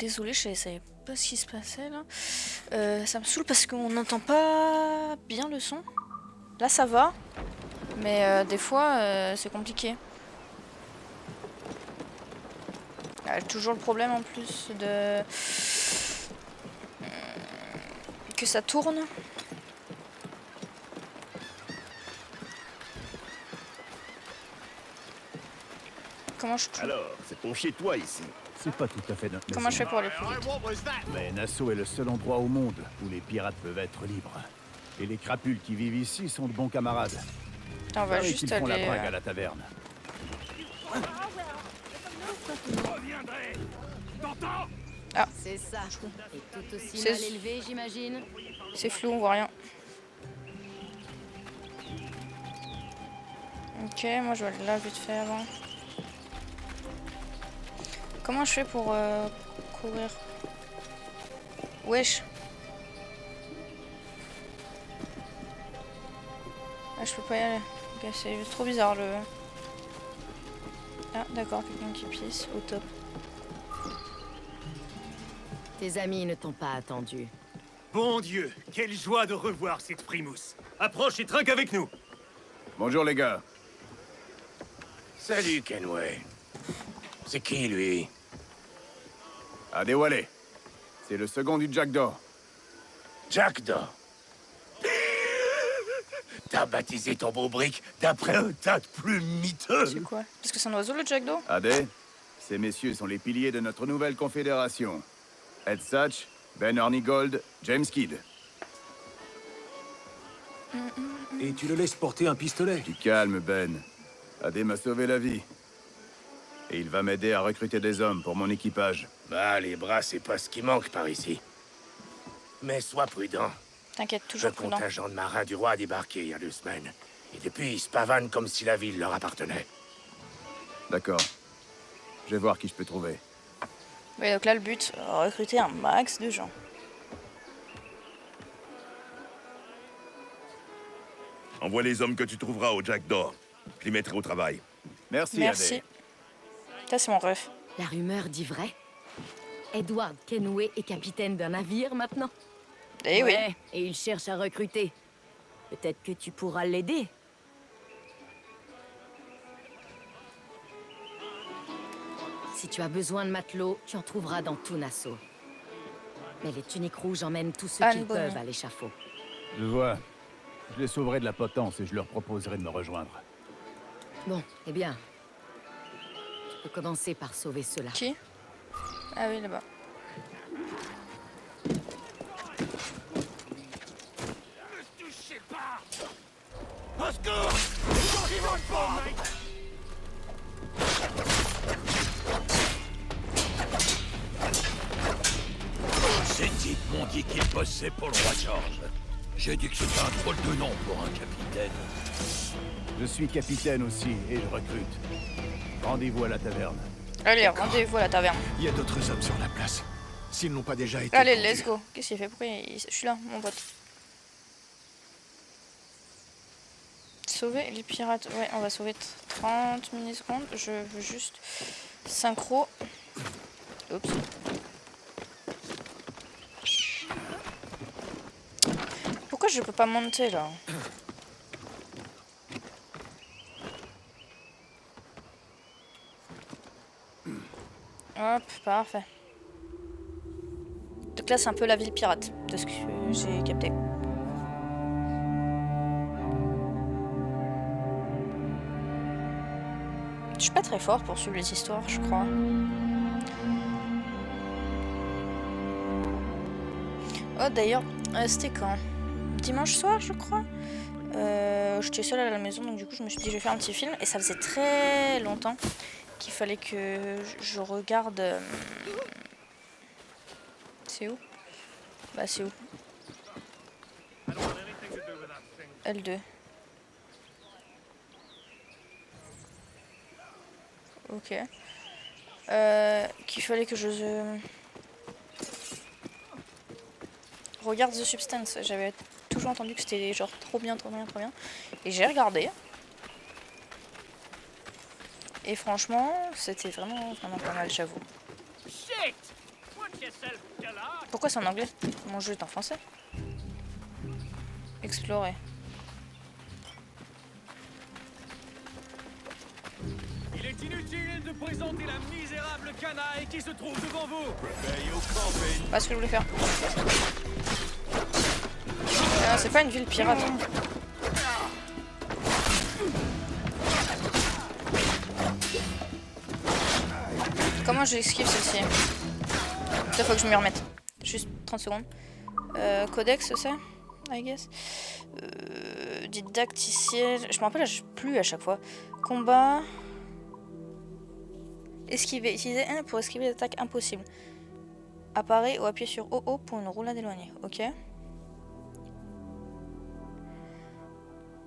Désolée, je savais pas ce qui se passait là. Ça me saoule parce qu'on n'entend pas bien le son. Là ça va, mais des fois c'est compliqué. Toujours le problème en plus de que ça tourne. Comment je Alors, c'est ton chez-toi ici. C'est pas tout à fait notre Comment maison. je fais pour aller plus vite? Mais Nassau est le seul endroit au monde où les pirates peuvent être libres. Et les crapules qui vivent ici sont de bons camarades. Putain, on va Pareil juste qu'ils font la aller. brague à la taverne. C'est ça. Et tout aussi C'est- mal élevé, j'imagine. C'est flou, on voit rien. Ok, moi je vais aller là vite fait avant. Comment je fais pour courir? Wesh. Ah, je peux pas y aller. Ok, c'est trop bizarre le... Ah, d'accord, quelqu'un qui pisse, au top. Tes amis ne t'ont pas attendu. Bon Dieu, quelle joie de revoir cette frimousse. Approche et trinque avec nous. Bonjour les gars. Salut, Kenway. C'est qui, lui? Adewale. C'est le second du Jack d'Or. Jack Daw. T'as baptisé ton beau brick d'après un tas de plumes miteux. C'est quoi? Parce que c'est un oiseau le Jack d'eau? Adé, ces messieurs sont les piliers de notre nouvelle confédération. Ed Satch, Ben Hornigold, James Kidd. Et tu le laisses porter un pistolet. Du calme, Ben. Adé m'a sauvé la vie. Et il va m'aider à recruter des hommes pour mon équipage. Bah, les bras, c'est pas ce qui manque par ici. Mais sois prudent. T'inquiète, Le toujours prudent. contingent de marins du roi a débarqué il y a 2 semaines. Et depuis, ils se pavanent comme si la ville leur appartenait. D'accord. Je vais voir qui je peux trouver. Ouais, donc là, le but, recruter un max de gens. Envoie les hommes que tu trouveras au Jack d'Or. Je les mettrai au travail. Merci, Merci. Adé. Ça, c'est mon ref. La rumeur dit vrai. Edward Kenway est capitaine d'un navire maintenant. Eh oui. Ouais, et il cherche à recruter. Peut-être que tu pourras l'aider. Si tu as besoin de matelots, tu en trouveras dans tout Nassau. Mais les tuniques rouges emmènent tous ceux Anne qu'ils Bonnet. peuvent à l'échafaud. Je vois. Je les sauverai de la potence et je leur proposerai de me rejoindre. Bon, eh bien. Tu peux commencer par sauver ceux-là. Qui? Ah oui, là-bas. Au secours! Ils vont te prendre, mec! Ces types m'ont dit qu'ils bossaient pour le roi George. J'ai dit que c'était un drôle de nom pour un capitaine. Je suis capitaine aussi et je recrute. Rendez-vous à la taverne. Allez, rendez-vous à la taverne. Il y a d'autres hommes sur la place. S'ils n'ont pas déjà été Allez, pendus. let's go. Qu'est-ce qu'il fait? Pourquoi je suis là, mon pote. Sauver les pirates. Ouais, on va sauver 30 millisecondes. Je veux juste synchro. Oups. Pourquoi je peux pas monter là? Hop, parfait. Donc là, c'est un peu la ville pirate, de ce que j'ai capté. Je suis pas très fort pour suivre les histoires, je crois. Oh, d'ailleurs, c'était quand? Dimanche soir, je crois. J'étais seule à la maison, donc du coup, je me suis dit, je vais faire un petit film. Et ça faisait très longtemps qu'il fallait que je regarde... C'est où? Bah, c'est où? L2. Ok. Qu'il fallait que je regarde The Substance. J'avais toujours entendu que c'était genre trop bien, trop bien, trop bien. Et j'ai regardé. Et franchement, c'était vraiment, vraiment pas mal, j'avoue. Shit! What Pourquoi c'est en anglais? Mon jeu est en français. Explorer. Il est inutile de présenter la misérable canaille qui se trouve devant vous. Pas ce que je voulais faire. C'est pas une ville pirate. Comment je l'esquive celle-ci? Il faut que je m'y remette. Juste 30 secondes. Codex, c'est? I guess. Didacticiel. Je me rappelle plus à chaque fois. Combat. Esquiver. Utiliser 1 pour esquiver les attaques impossibles. Apparaît ou appuyer sur OO pour une roulade éloignée. Ok.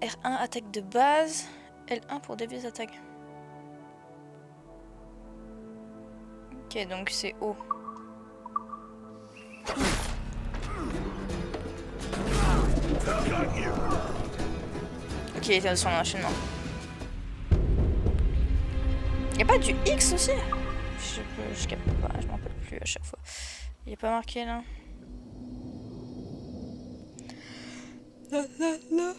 R1 attaque de base. L1 pour dévier les attaques. Ok, donc c'est O. Ok, il était sur l'enchaînement. Y'a pas du X aussi? Je capte pas, je m'en rappelle plus à chaque fois. Il est pas marqué là. Là.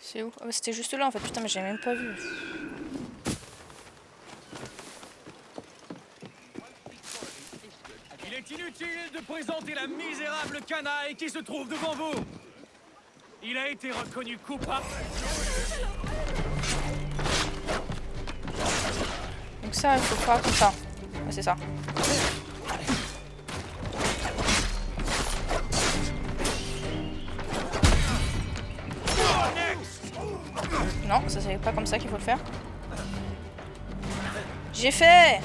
C'est où? Ah bah c'était juste là en fait, putain mais j'avais même pas vu. Il est inutile de présenter la misérable canaille qui se trouve devant vous. Il a été reconnu coupable. Donc ça, il faut faire comme ça. Ah, c'est ça. Non, ça c'est pas comme ça qu'il faut le faire. J'ai fait!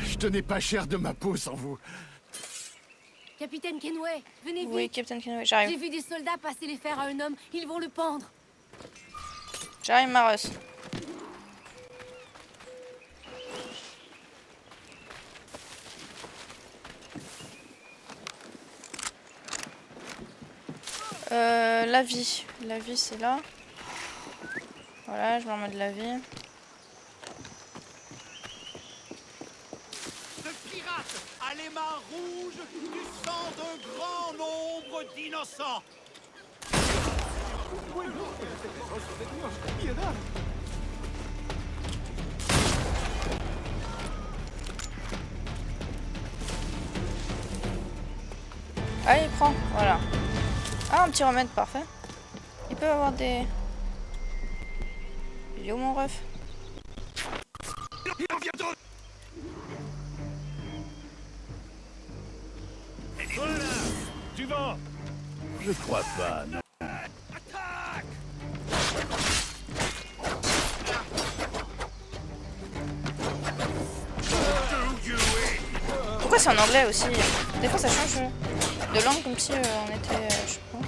Je tenais pas cher de ma peau sans vous. Capitaine Kenway, venez vite. Oui, Captain Kenway, J'ai j'arrive. vu des soldats passer les fers à un homme. Ils vont le pendre. J'arrive, Maros. La vie. La vie, c'est là. Voilà, je me remets de la vie. Ce pirate a les mains rouges du sang d'un grand nombre d'innocents. Allez, prends, voilà. Ah, un petit remède, parfait. Il peut avoir des... Yo, mon ref. Voilà, suivant. Je crois pas, non. Pourquoi c'est en anglais aussi? Des fois ça change de langue comme si on était... je sais pas.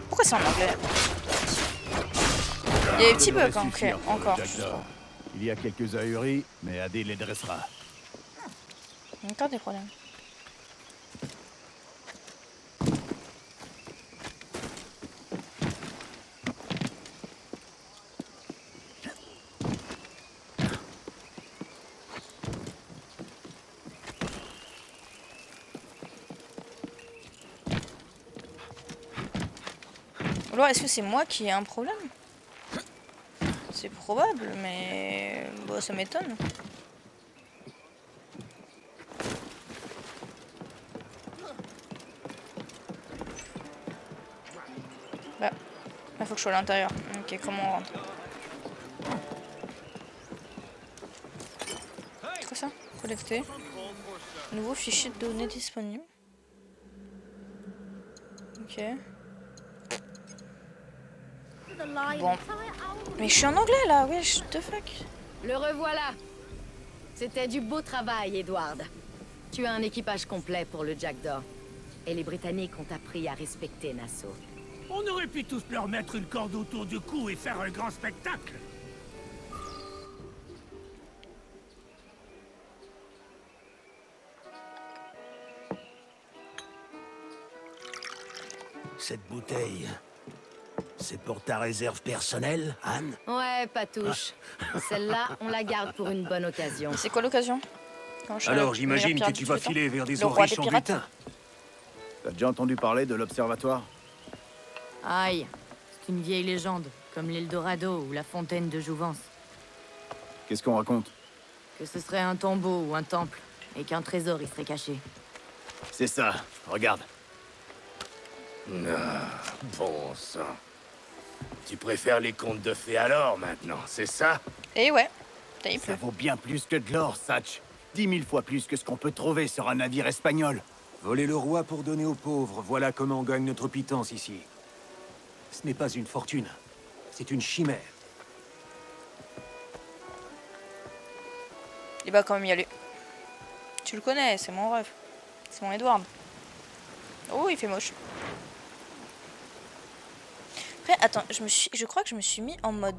Pourquoi c'est en anglais? Il y a des petits bugs encore. Il y a quelques ahuris, mais AD les dressera. Encore des problèmes. Alors, est-ce que c'est moi qui ai un problème? C'est probable, mais bon, ça m'étonne. Bah, il faut que je sois à l'intérieur. Ok, comment on rentre? C'est quoi ça? Collecter. Nouveau fichier de données disponible. Ok. Bon. Mais je suis en anglais là, wesh, what the fuck. Le revoilà. C'était du beau travail, Edward. Tu as un équipage complet pour le Jack d'Or. Et les Britanniques ont appris à respecter Nassau. On aurait pu tous leur mettre une corde autour du cou et faire un grand spectacle. Cette bouteille, c'est pour ta réserve personnelle, Anne? Ouais, Patouche. Celle-là, on la garde pour une bonne occasion. C'est quoi l'occasion? Alors j'imagine que tu vas filer vers des Le roi des riches en pirates. butin. T'as déjà entendu parler de l'Observatoire? Aïe, c'est une vieille légende, comme l'Eldorado ou la fontaine de Jouvence. Qu'est-ce qu'on raconte? Que ce serait un tombeau ou un temple, et qu'un trésor y serait caché. C'est ça, regarde. Ah, bon sang. Tu préfères les contes de fées alors, maintenant, c'est ça? Et ouais, t'as eu Ça vaut bien plus que de l'or, Satch. 10 000 fois plus que ce qu'on peut trouver sur un navire espagnol. Voler le roi pour donner aux pauvres, voilà comment on gagne notre pitance ici. Ce n'est pas une fortune, c'est une chimère. Il va quand même y aller. Tu le connais, c'est mon rêve. C'est mon Edward. Oh, il fait moche. Après, attends, je crois que je me suis mis en mode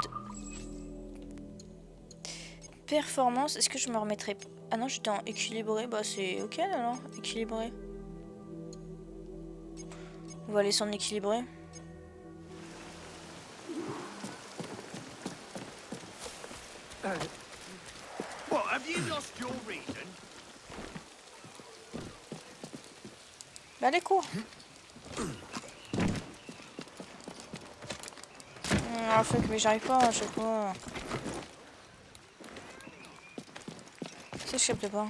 performance. Est-ce que je me remettrai... Ah non, j'étais en équilibré. Bah c'est ok alors, équilibré. On va aller s'en équilibrer. Bah allez, cours. Ah fuck, mais j'arrive pas à chaque fois. C'est je capte pas.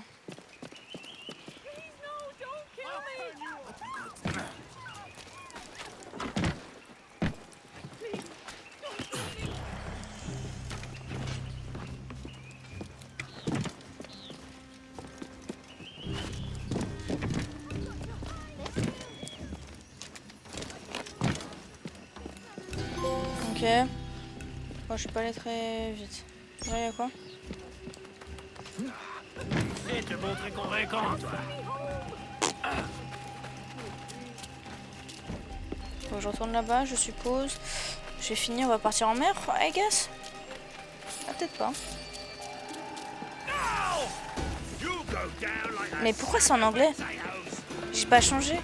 Ok. Oh, je vais pas aller très vite. Ouais, y'a quoi? C'est te montrer convaincant, toi. Faut que je retourne là-bas, je suppose. J'ai fini, on va partir en mer, I guess. Ah, peut-être pas. Mais pourquoi c'est en anglais? J'ai pas changé.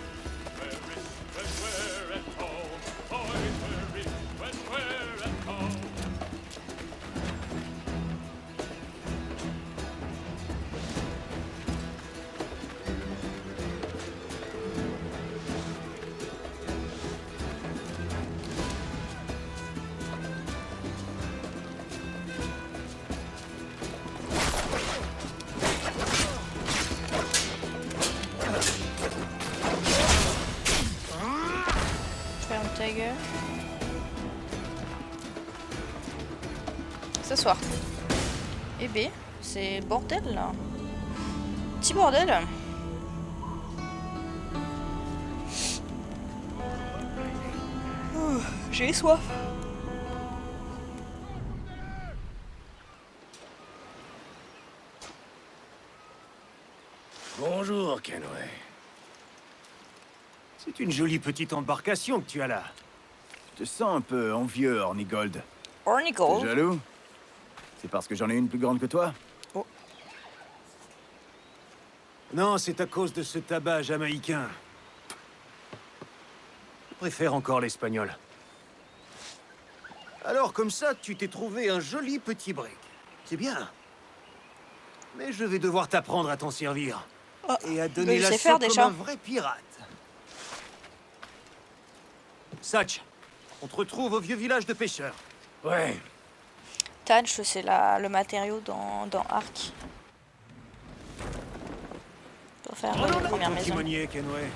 Ferme ta gueule. S'asseoir. Et B, c'est bordel là. Petit bordel. J'ai soif. Bonjour, Kenway. C'est une jolie petite embarcation que tu as là. Je te sens un peu envieux, Hornigold. Hornigold. T'es jaloux? C'est parce que j'en ai une plus grande que toi? Non, c'est à cause de ce tabac jamaïcain. Je préfère encore l'espagnol. Alors, comme ça, tu t'es trouvé un joli petit brick. C'est bien. Mais je vais devoir t'apprendre à t'en servir. Et à donner je sais l'assaut faire comme déjà. un vrai pirate. Satch, on te retrouve au vieux village de pêcheurs. Ouais, Thatch, c'est le matériau dans Ark. Pour faire la première Ton maison. timonier, Kenway.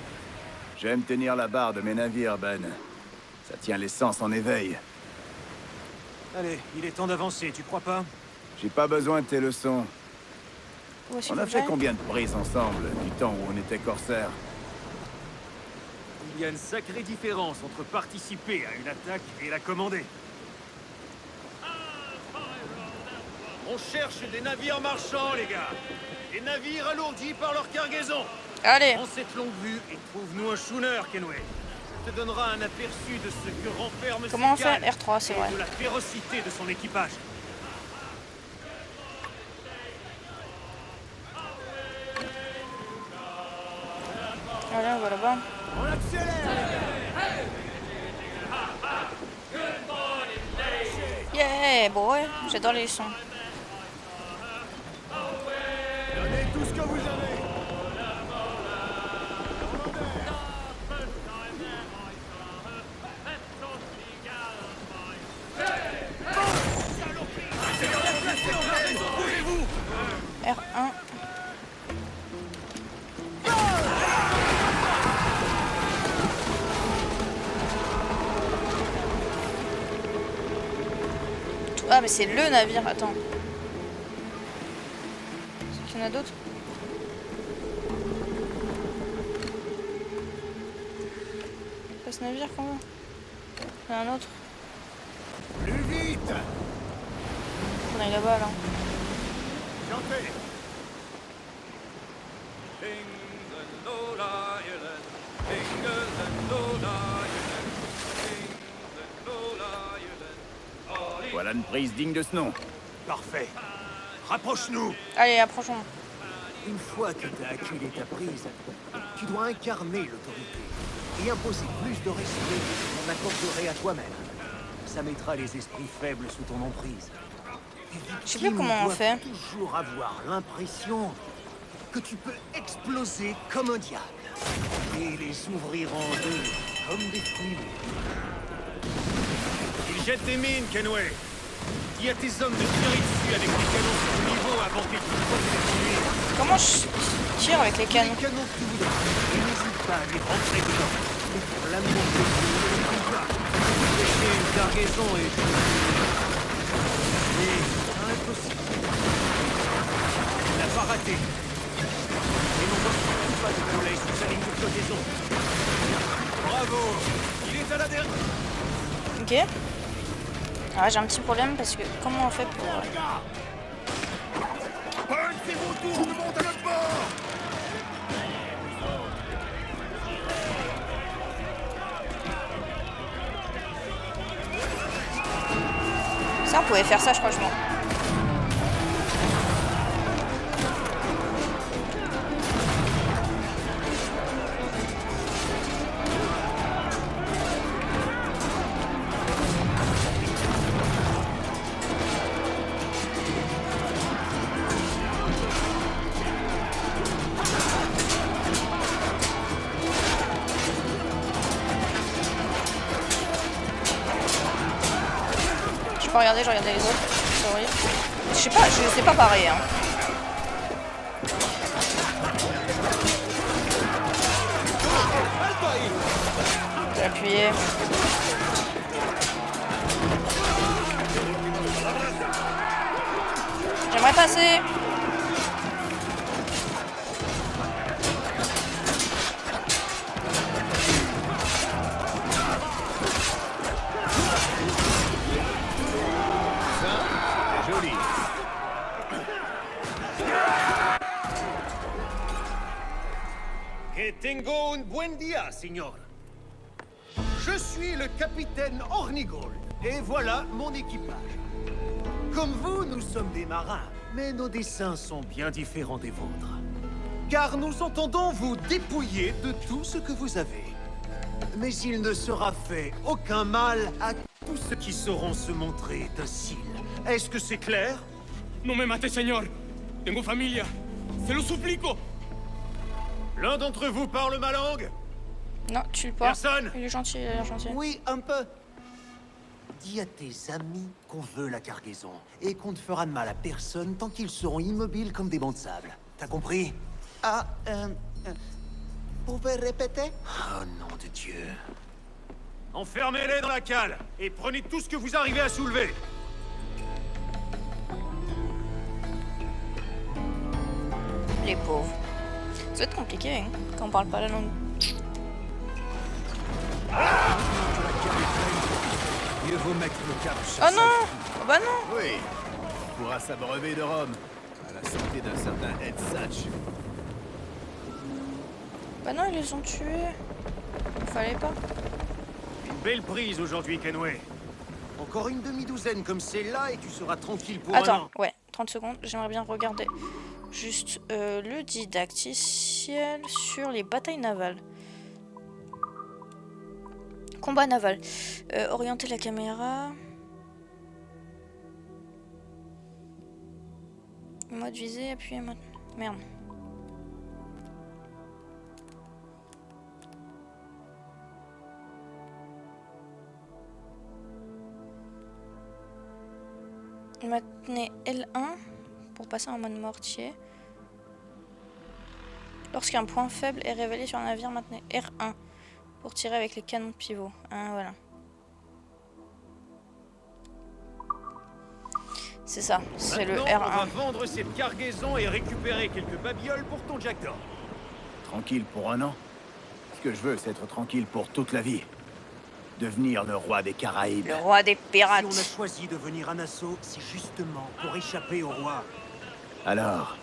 J'aime tenir la barre de mes navires, Ben. Ça tient l'essence en éveil. Allez, il est temps d'avancer, tu crois pas? J'ai pas besoin de tes leçons. Où est-ce On qu'il a faut fait que combien de prises ensemble, du temps où on était corsaires? Il y a une sacrée différence entre participer à une attaque et la commander. On cherche des navires marchands, les gars. Des navires alourdis par leur cargaison. Allez. Prends cette longue vue et trouve-nous un schooner, Kenway. Ça te donnera un aperçu de ce que renferme Comment on ces fait cales R3, c'est et vrai. de la férocité de son équipage. Allez, on va là-bas. On accélère. Yeah, boy. J'adore les sons. Donnez tout ce que vous avez. R1. Ah mais c'est le navire, attends. Est-ce qu'il y en a d'autres? C'est pas ce navire qu'on veut? Il y en a un autre. Plus vite. On est là-bas là. Chantez. Voilà une prise digne de ce nom. Parfait. Rapproche-nous. Allez, approchons. Une fois que t'as acculé ta prise, tu dois incarner l'autorité et imposer plus de respect que l'on accorderait à toi-même. Ça mettra les esprits faibles sous ton emprise. Je sais plus comment on fait. Toujours avoir l'impression que tu peux exploser comme un diable et les ouvrir en deux comme des fruits. Ils jettent des mines, Kenway. Dis à tes hommes de tirer dessus avec des canons sur le niveau avant qu'ils puissent poser les conduire. Comment je tire avec les canons? Les canons que tu voudras. Et n'hésite pas à les rentrer dedans. Mais pour l'amour de Dieu, ne prie pas. Empêcher une cargaison et... Mais impossible. Il n'a pas raté. Et n'on voit surtout pas de soleil sous sa ligne de flottaison. Bravo. Il est à la dernière. Ok. Ah, j'ai un petit problème parce que comment on fait pour... C'est mon tour de monter à notre bord. Ça, on pouvait faire ça, franchement. Je regardais les autres. Sorry. Je sais pas, c'est pas pareil. Hein. Je vais appuyer. J'aimerais passer. Joli. Que tengo un buen día, señor. Je suis le capitaine Hornigold, et voilà mon équipage. Comme vous, nous sommes des marins, mais nos desseins sont bien différents des vôtres. Car nous entendons vous dépouiller de tout ce que vous avez. Mais il ne sera fait aucun mal à tous ceux qui sauront se montrer dociles. Est-ce que c'est clair? No me mate, señor. Tengo familia. Se lo suplico. L'un d'entre vous parle ma langue? Non, tue pas. Personne? Il est gentil, il a l'air gentil. Oui, un peu. Dis à tes amis qu'on veut la cargaison et qu'on ne fera de mal à personne tant qu'ils seront immobiles comme des bancs de sable. T'as compris? Ah, pouvez répéter? Oh nom de Dieu. Enfermez-les dans la cale et prenez tout ce que vous arrivez à soulever. Les pauvres. Ça va être compliqué hein, quand on parle pas la langue. Mieux vaut mettre le cap sur Oh non! Oh bah non! Oui. pourra s'abreuver de rhum. À la santé d'un certain Ed Satch. Bah non, ils les ont tués. Fallait pas. Une belle prise aujourd'hui, Kenway. Encore une demi-douzaine comme celle-là et tu seras tranquille pour Attends, ouais, 30 secondes. J'aimerais bien regarder juste le didacticiel sur les batailles navales. Combat naval. Orienter la caméra. Mode visée, appuyer mode... Merde. Maintenez L1 pour passer en mode mortier. Lorsqu'un point faible est révélé sur un navire, maintenez R1 pour tirer avec les canons de pivot. Ah, voilà. C'est ça, c'est le R1. On va vendre cette cargaison et récupérer quelques babioles pour ton Jack d'or. Tranquille pour un an. Ce que je veux, c'est être tranquille pour toute la vie. Devenir le roi des Caraïbes. Le roi des pirates. Si on a choisi de venir à Nassau, c'est justement pour échapper au roi. Alors,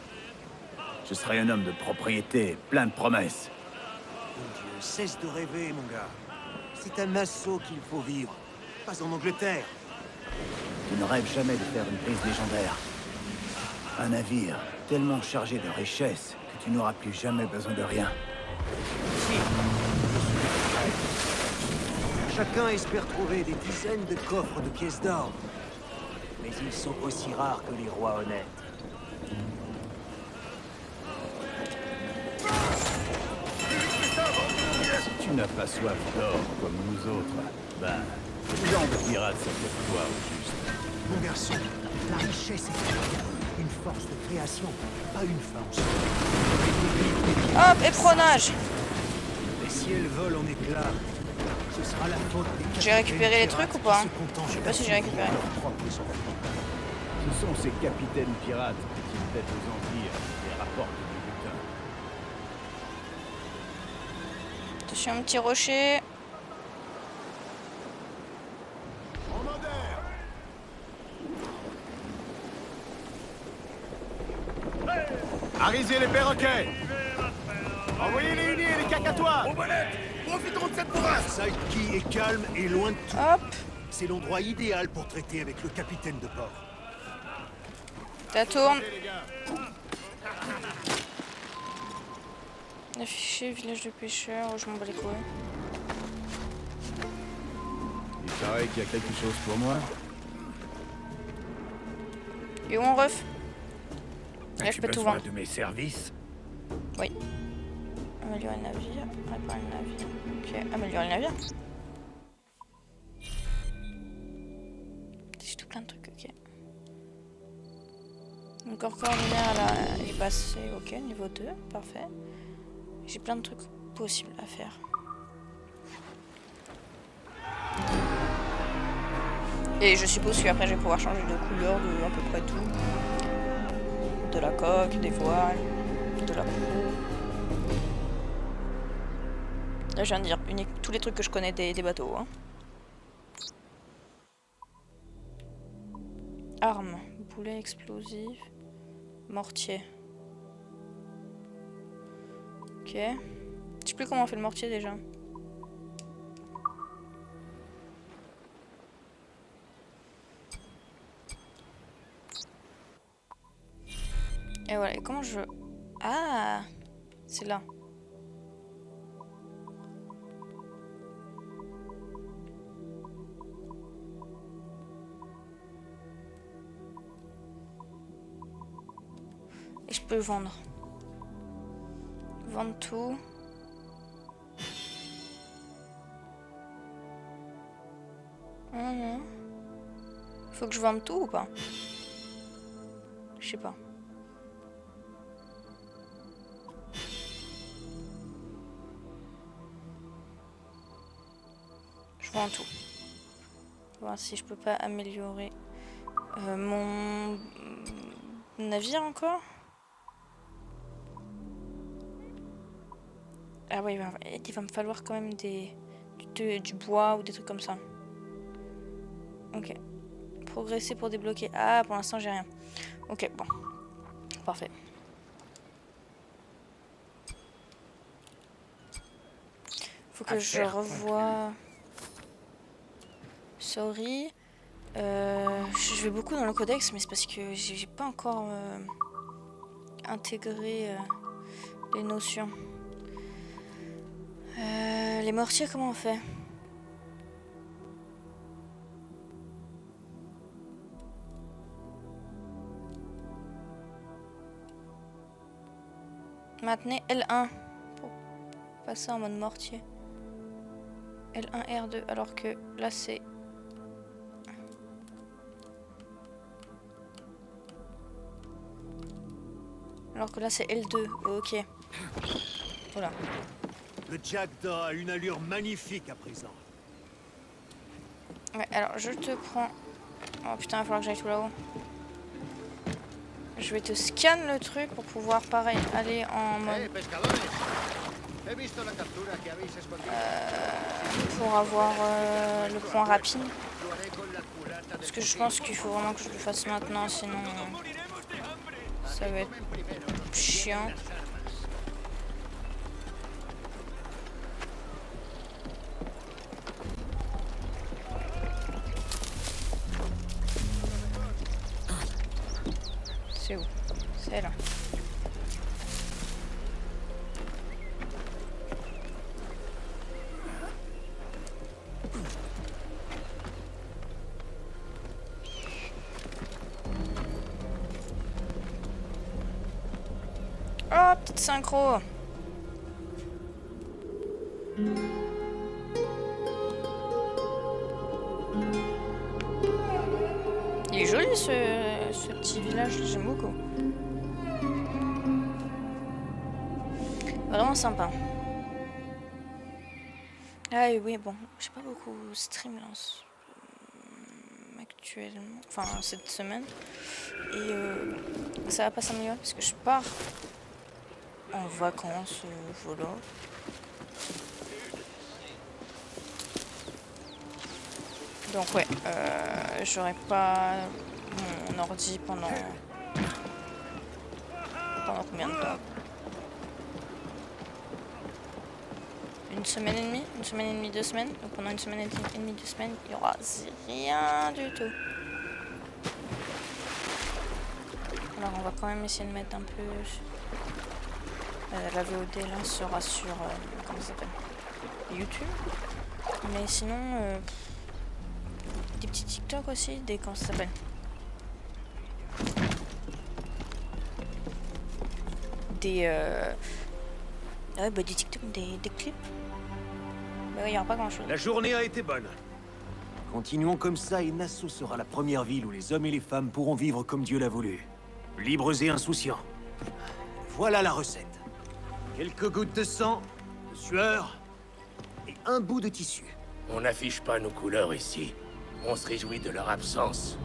je serai un homme de propriété, plein de promesses. Mon Dieu, cesse de rêver, mon gars. C'est à Nassau qu'il faut vivre, pas en Angleterre. Tu ne rêves jamais de faire une prise légendaire. Un navire tellement chargé de richesses que tu n'auras plus jamais besoin de rien. Si. Chacun espère trouver des dizaines de coffres de pièces d'or. Mais ils sont aussi rares que les rois honnêtes. Si tu n'as pas soif d'or comme nous autres, ben, quel genre de pirate ça fait de toi au juste? Mon garçon, la richesse est une force de création, pas une force. Hop, éperonnage. Et si elle vole en éclats, ce sera la faute des J'ai récupéré les trucs ou pas? qui se contentent Je sais pas si j'ai récupéré. de leur propre sang. Ce sont ces capitaines pirates qui tiennent tête aux empires et rapportent du butin. Attention, un petit rocher. Arisez les perroquets! Envoyez les uniers et les cacatois! Profiterons de cette bourrasque! Saiki est calme et loin de tout. Hop, C'est l'endroit idéal pour traiter avec le capitaine de port. ça tourne. Affiché village de pêcheurs, oh, je m'en bats les couilles. Il paraît qu'il y a quelque chose pour moi. Et où on ref? Là, je As-tu peux tout besoin vendre. de mes services? Oui. Améliorer le navire, réparer le navire. Ok, améliorer le navire. J'ai tout plein de trucs, ok. Donc corps linéaire, là, il est passé, ok, niveau 2, parfait. J'ai plein de trucs possibles à faire. Et je suppose qu'après je vais pouvoir changer de couleur de à peu près tout. De la coque, des voiles, de la proue. Là je viens de dire tous les trucs que je connais des bateaux. Hein. Armes, boulet explosif, mortier. Ok. Je sais plus comment on fait le mortier déjà. Et voilà, et comment je... Ah, c'est là. Et je peux vendre. Vendre tout. Faut que je vende tout ou pas? Je sais pas. Je vends tout. Voir si je peux pas améliorer mon navire encore. Ah oui, il va me falloir quand même du bois ou des trucs comme ça. Ok. Progresser pour débloquer. Ah, pour l'instant, j'ai rien. Ok, bon. Parfait. Faut que je revoie... Sorry. Je vais beaucoup dans le codex, mais c'est parce que j'ai pas encore intégré les notions. Les mortiers, comment on fait? Maintenez L1 pour passer en mode mortier. L1, R2, alors que là c'est... Alors que là c'est L2, ok. Voilà. Le Jackdaw a une allure magnifique à présent. Ouais, alors je te prends... Oh putain, il va falloir que j'aille tout là-haut. Je vais te scan le truc pour pouvoir, pareil, aller en mode... pour avoir le point rapide. Parce que je pense qu'il faut vraiment que je le fasse maintenant, sinon ça va être chiant. C'est où? C'est là. Oh, petite synchro. Il est joli ce petit village, j'aime beaucoup. Vraiment sympa. Ah oui, bon, j'ai pas beaucoup stream là actuellement, enfin cette semaine. Et ça va pas s'améliorer parce que je pars en vacances, voilà. Donc ouais, j'aurai pas mon ordi pendant combien de temps? Une semaine et demie, 2 semaines. Donc pendant une semaine et demie, 2 semaines, il y aura rien du tout. Alors on va quand même essayer de mettre un peu... la VOD là sera sur... comment ça s'appelle? YouTube. Mais sinon... des petits TikTok aussi, des... comment ça s'appelle? Des... ah ouais, bah des TikTok, des clips. Bah ouais, il n'y aura pas grand chose. La journée a été bonne. Continuons comme ça et Nassau sera la première ville où les hommes et les femmes pourront vivre comme Dieu l'a voulu. Libres et insouciants. Voilà la recette. Quelques gouttes de sang, de sueur et un bout de tissu. On n'affiche pas nos couleurs ici. On se réjouit de leur absence.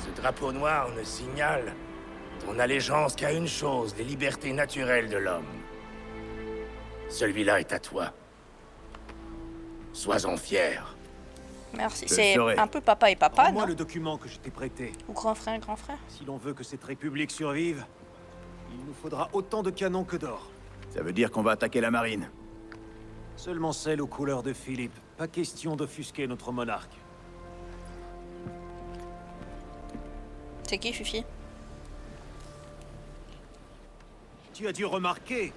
Ce drapeau noir ne signale ton allégeance qu'à une chose, les libertés naturelles de l'homme. Celui-là est à toi. Sois-en fier. Merci. C'est un peu papa et papa, moi non? le document que je t'ai prêté. Ou grand frère et grand frère? Si l'on veut que cette république survive, il nous faudra autant de canons que d'or. Ça veut dire qu'on va attaquer la marine. Seulement celle aux couleurs de Philippe. Pas question d'offusquer notre monarque. C'est qui, Fifi? Tu as dû remarquer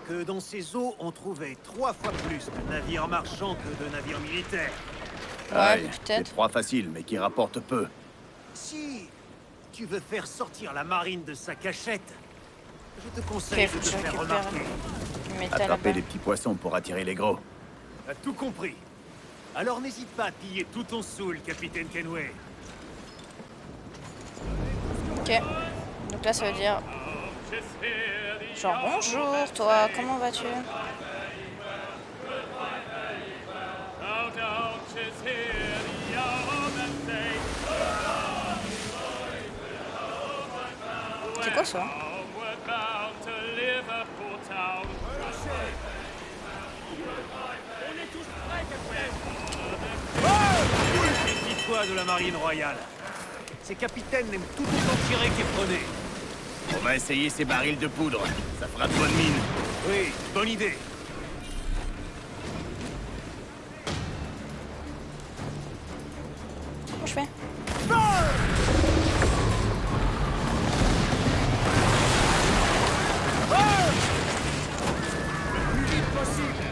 que dans ces eaux, on trouvait 3 fois plus de navires marchands que de navires militaires. Ouais, Des peut-être. proies faciles, mais qui rapportent peu. Si tu veux faire sortir la marine de sa cachette, je te conseille Ok, de te faut que je faire récupère remarquer. du métal Attraper là-bas. les petits poissons pour attirer les gros. T'as tout compris. Alors n'hésite pas à piller tout ton saoul, capitaine Kenway. Ok. Donc là, ça veut dire... genre, bonjour, toi, comment vas-tu? C'est quoi ça? quoi de la marine royale? Ces capitaines n'aiment tout autant tirer qu'éperonner. On va essayer ces barils de poudre. Ça fera de bonne mine. Oui, bonne idée. Comment je fais? Le plus vite possible.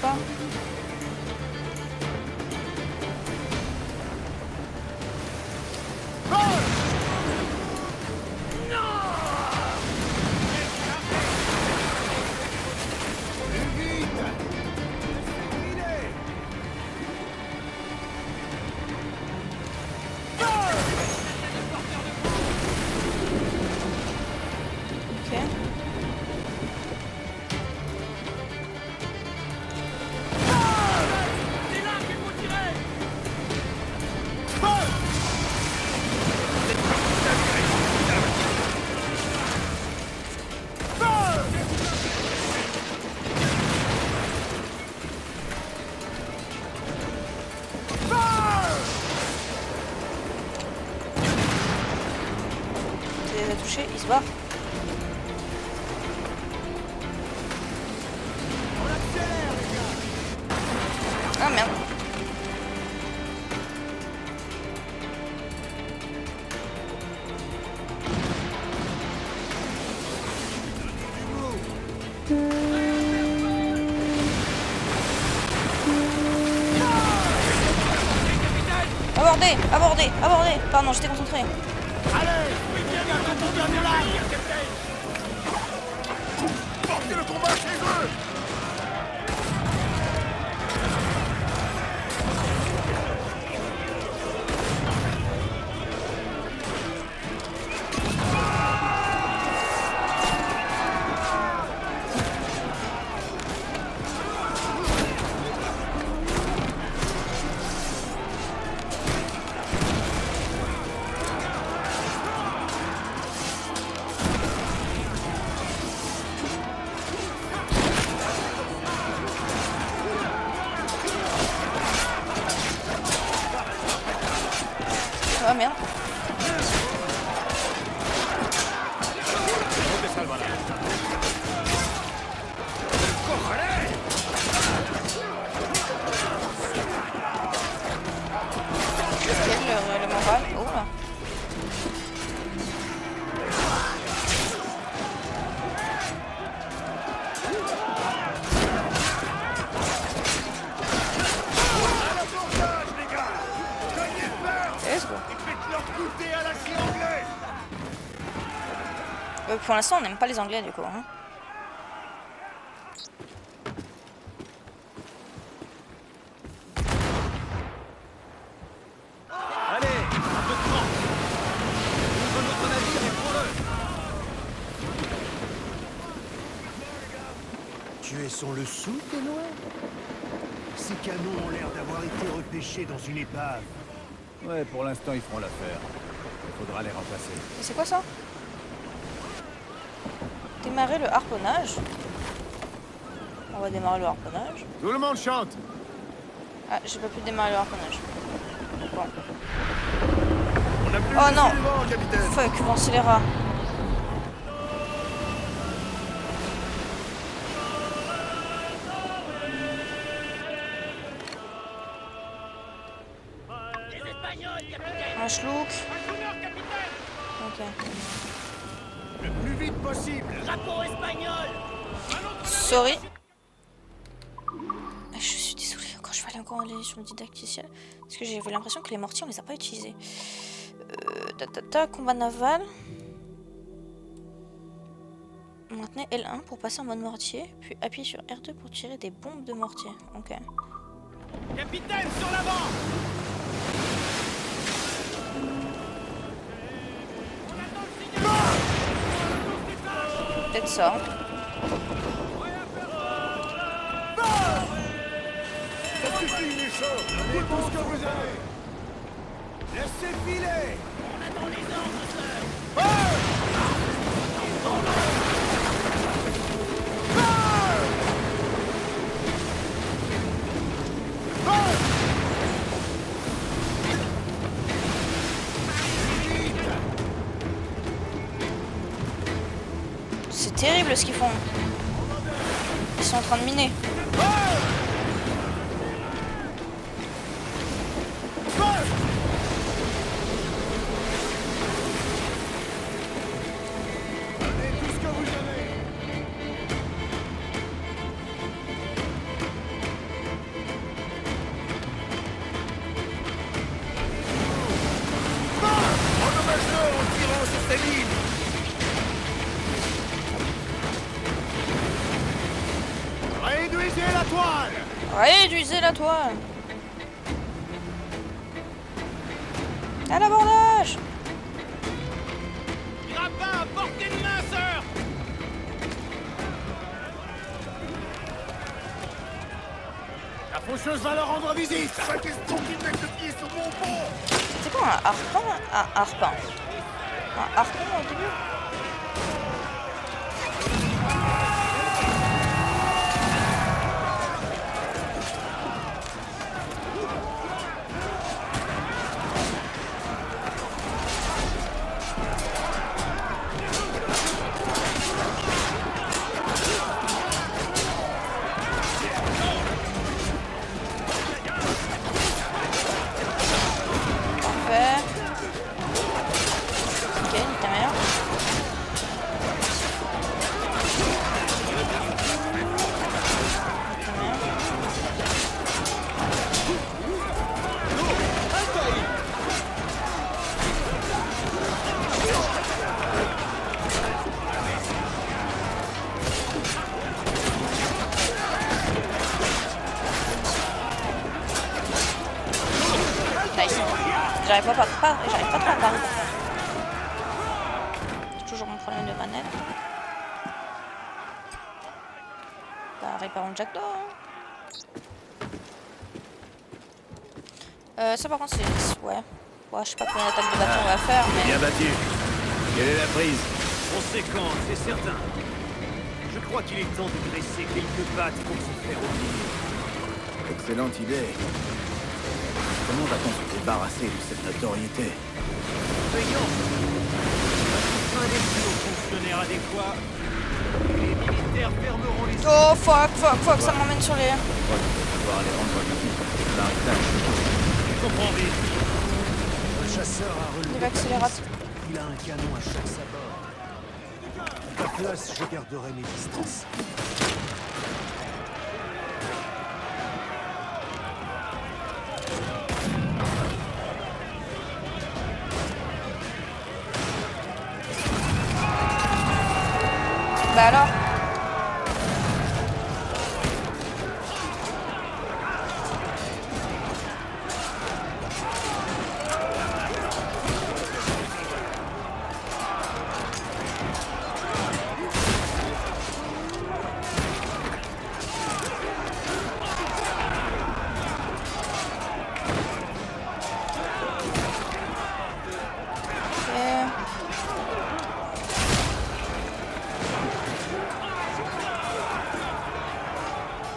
Pas. Ok. Tu les as touchés, ils se barrent. Ah merde. Abordez, abordez, abordez. Pardon, j'étais concentré. Portez le combat chez eux! Ah merde. Le moral. Oh là. Let's go. Goûtez à l'acier anglais. Pour l'instant, on n'aime pas les Anglais du coup. Hein. Allez, un peu de temps. Ouvre notre navire et prends-le. Tu es sur le sou, Kenway? Ces canons ont l'air d'avoir été repêchés dans une épave. Ouais, pour l'instant, ils feront l'affaire. Il faudra les remplacer. Et c'est quoi ça? Démarrer le harponnage. On va démarrer le harponnage. Tout le monde chante. Ah, j'ai pas pu démarrer le harponnage. Bon. On a plus Oh de non! suivants, capitaine! Fuck, vent scélérat. Un schlouk. Ok. Le plus vite possible. Drapeau espagnol. Sorry. Je suis désolée, quand je vais aller encore aller sur le didacticiel. Parce que j'ai l'impression que les mortiers, on les a pas utilisés. Combat naval. Maintenez L1 pour passer en mode mortier. Puis appuyez sur R2 pour tirer des bombes de mortier. Ok. Capitaine, sur l'avant. Peut-être ça. Ça suffit, méchants. Donnez tout ce que vous avez. Laissez filer. C'est terrible ce qu'ils font. Ils sont en train de miner. Réduisez la toile! Réduisez la toile. À l'abordage. Grappin, portez une main, sœur! La faucheuse va leur rendre visite! Pas question qu'ils mettent le pied sur mon pont! C'est quoi un harpin? Un harpin. Un harpon au début? Parfait. Ok, nique ta mère. Nique ta mère. Nice. J'arrive pas trop à parler. C'est toujours mon problème de manette. Bah, réparons le Jackdaw. Ça par contre c'est... Ouais. Ouais, je sais pas combien d'attaques de bâton on va faire, mais... Bien battu. Quelle est la prise? Conséquent, c'est certain. Je crois qu'il est temps de dresser quelques pattes pour se faire oublier. Excellente idée. Comment va-t-on se débarrasser de cette notoriété? Payant. Un des plus hauts fonctionnaires adéquats. Les militaires fermeront les... Oh fuck, ça m'emmène sur les... Je crois qu'il va falloir les rendre visible. Par tâche. Je comprends vite. Le chasseur a relevé... Il accélérate. Il a un canon à chaque sabord. À ta place, je garderai mes distances. Bah alors?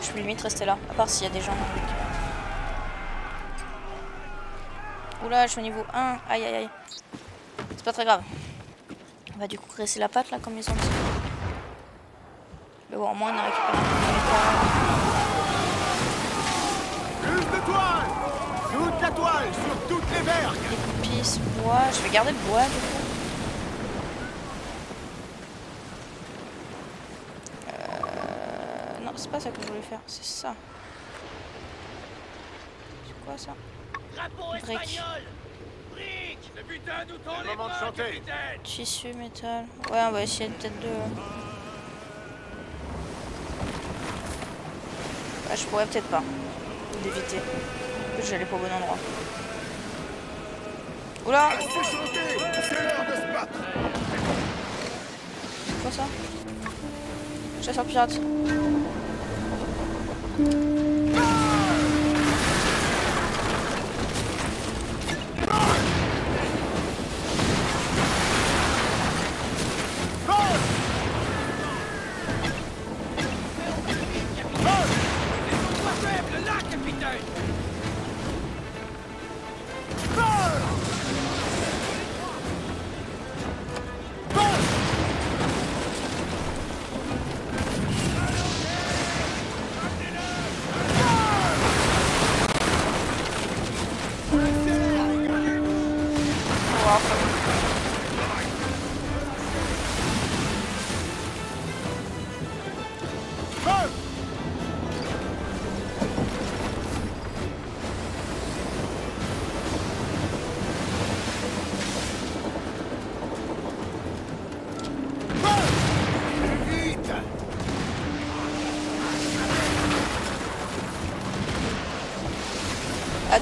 Je peux limite rester là, à part s'il y a des gens avec. Oula, je suis au niveau 1. Aïe aïe aïe. C'est pas très grave. On va du coup graisser la patte là comme ils ont dit. Mais bon, au moins on a récupéré un Plus de toile! Toute la toile sur toutes les vergues! épice, bois. Je vais garder le bois du coup. Non, c'est pas ça que je voulais faire, c'est ça. C'est quoi ça? Brique. C'est le moment de chanter! Tissu, métal. Ouais, on va essayer peut-être de... Ah, je pourrais peut-être pas d'éviter. En plus, j'allais pas au bon endroit. Oula! C'est quoi ça? Chasseur pirate.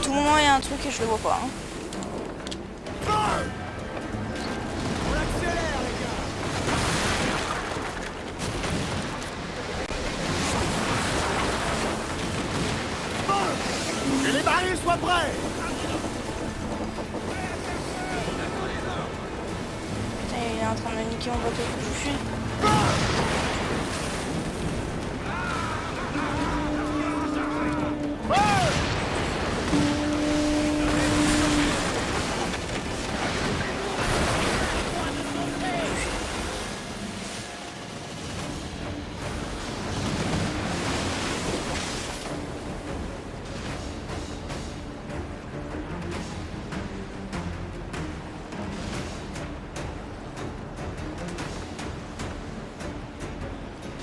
tout moment il y a un truc et je le vois pas. Hein. On accélère, les gars. Que les barils soient prêts. Putain, il est en train de niquer mon bateau, je fuis.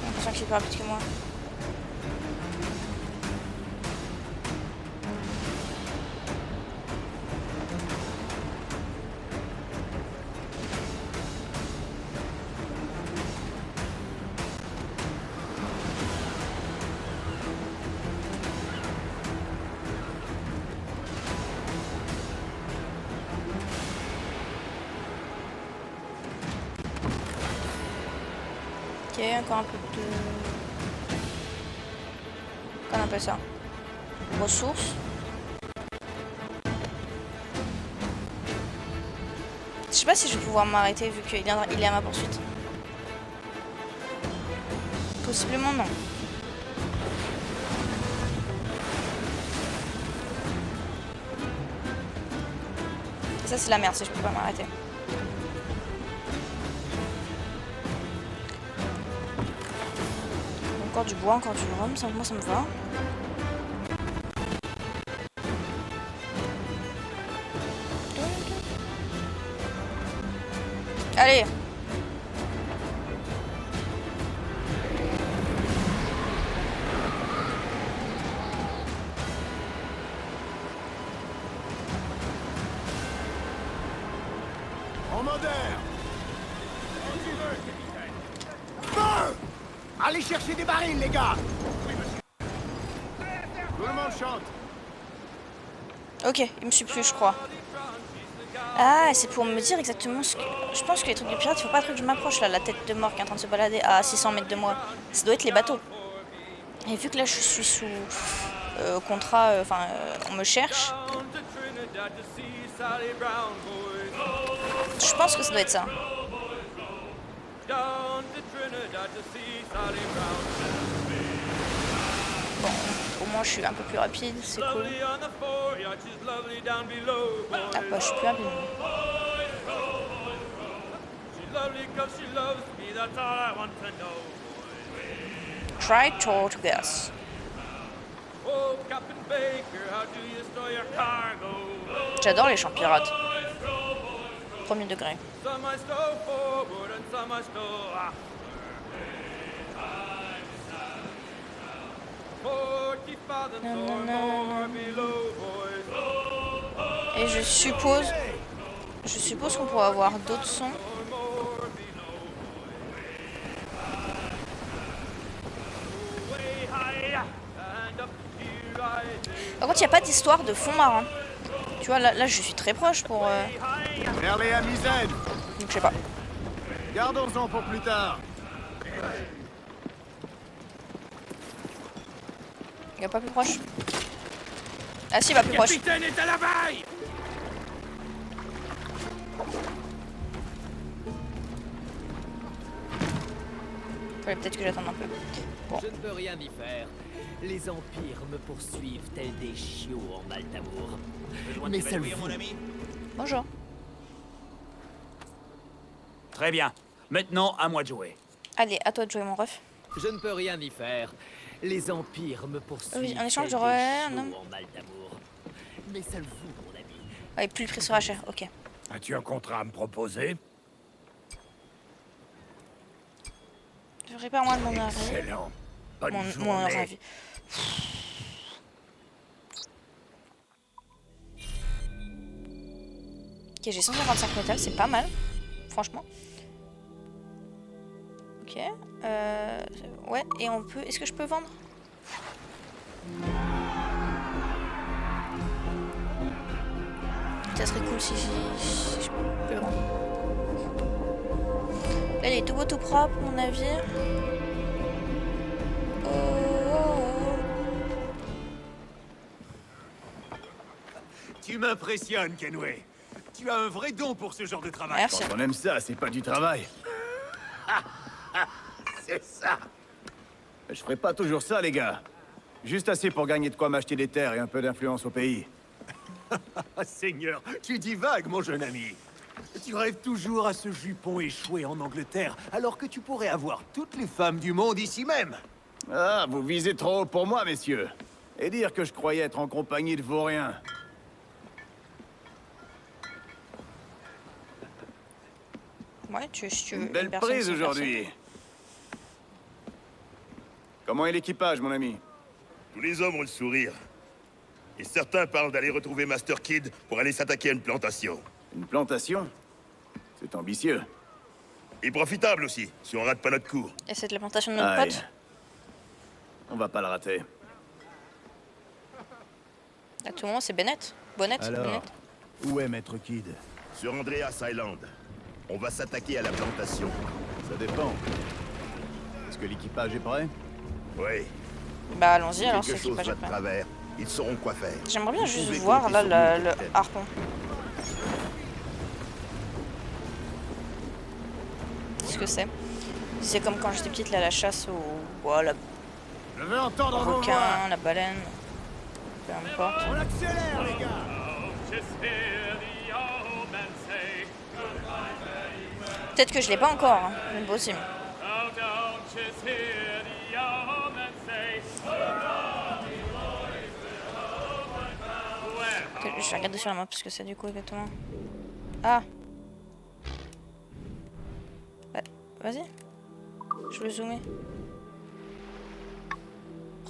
J'ai l'impression qu'il est plus rapide que moi. Ok, encore un peu de... Qu'on appelle ça? Ressources. Je sais pas si je vais pouvoir m'arrêter vu qu'il est à ma poursuite. Possiblement non. Et ça c'est la merde si je peux pas m'arrêter. Encore du bois, encore du rhum, ça, moi ça me va. Allez! En moderne. Feu! Allez chercher des barils, les gars. Tout le monde chante. Ok, il me suit plus, je crois. Ah, c'est pour me dire exactement ce que... Je pense que les trucs de pirates, il faut pas trop que je m'approche là, la tête de mort qui est en train de se balader à 600 mètres de moi. Ça doit être les bateaux. Et vu que là je suis sous contrat, on me cherche. Je pense que ça doit être ça. Bon, au moins je suis un peu plus rapide, c'est cool. Ah bah je suis plus rapide. Try Tortugas. J'adore les chants pirates. Premier degré. Et je suppose qu'on pourrait avoir d'autres sons. Par contre, il n'y a pas d'histoire de fond marin. Tu vois, là je suis très proche pour... Vers les Amizen. Donc je sais pas. Gardons-en pour plus tard. Il va pas plus proche. Ah si, il va plus proche. Le capitaine est à la baille. Fallait peut-être que j'attende un peu. Bon. Je ne peux rien y faire. Les empires me poursuivent tels des chiots en mal d'amour. Mais seul vous... Bonjour. Très bien. Maintenant, à moi de jouer. Allez, à toi de jouer mon ref. Je ne peux rien y faire. Les empires me poursuivent. Oui, en échange, tels j'aurais un des homme. chiots en mal d'amour. Mais seul vous, mon ami. Ouais, plus le prix sera cher, ok. As-tu un contrat à me proposer? Je répare moi de mon arrêt. Excellent. Bonne Mon journée. arrêt. Ok, j'ai 155 métal, c'est pas mal. Franchement. Ok. Ouais, et on peut... Est-ce que je peux vendre? Ça serait cool si je peux le rendre. Là, il est tout beau, tout propre, mon navire. Tu m'impressionnes, Kenway. Tu as un vrai don pour ce genre de travail. Merci. Quand on aime ça, c'est pas du travail. C'est ça. Je ferai pas toujours ça, les gars. Juste assez pour gagner de quoi m'acheter des terres et un peu d'influence au pays. Seigneur, tu divagues, mon jeune ami. Tu rêves toujours à ce jupon échoué en Angleterre, alors que tu pourrais avoir toutes les femmes du monde ici même. Ah, vous visez trop haut pour moi, messieurs. Et dire que je croyais être en compagnie de vauriens. Ouais, si tu veux. Une belle prise aujourd'hui. Comment est l'équipage, mon ami? Tous les hommes ont le sourire. Et certains parlent d'aller retrouver Master Kid pour aller s'attaquer à une plantation. Une plantation? C'est ambitieux. Et profitable aussi, si on rate pas notre coup. Et c'est de la plantation de notre Aïe. pote. On va pas le rater. À tout moment, c'est Bennett. Bonnett, Alors, Bennett. où est Maître Kid? Sur Andreas Island. On va s'attaquer à la plantation. Ça dépend. Est-ce que l'équipage est prêt? Oui. Bah allons-y alors, Quelque c'est chose équipage va de après. travers. Ils sauront quoi faire. J'aimerais bien Vous juste pouvez voir compter là sur nous, le capitaine. harpon. Qu'est-ce que c'est? C'est comme quand j'étais petite, là, la chasse au... Oh, la... Je veux entendre vos voix. requin, la baleine. Peu importe. On accélère, les gars. Peut-être que je l'ai pas encore, hein. C'est possible. Je vais regarder sur la map parce que c'est du coup exactement. Ah. Ouais, vas-y. Je veux zoomer.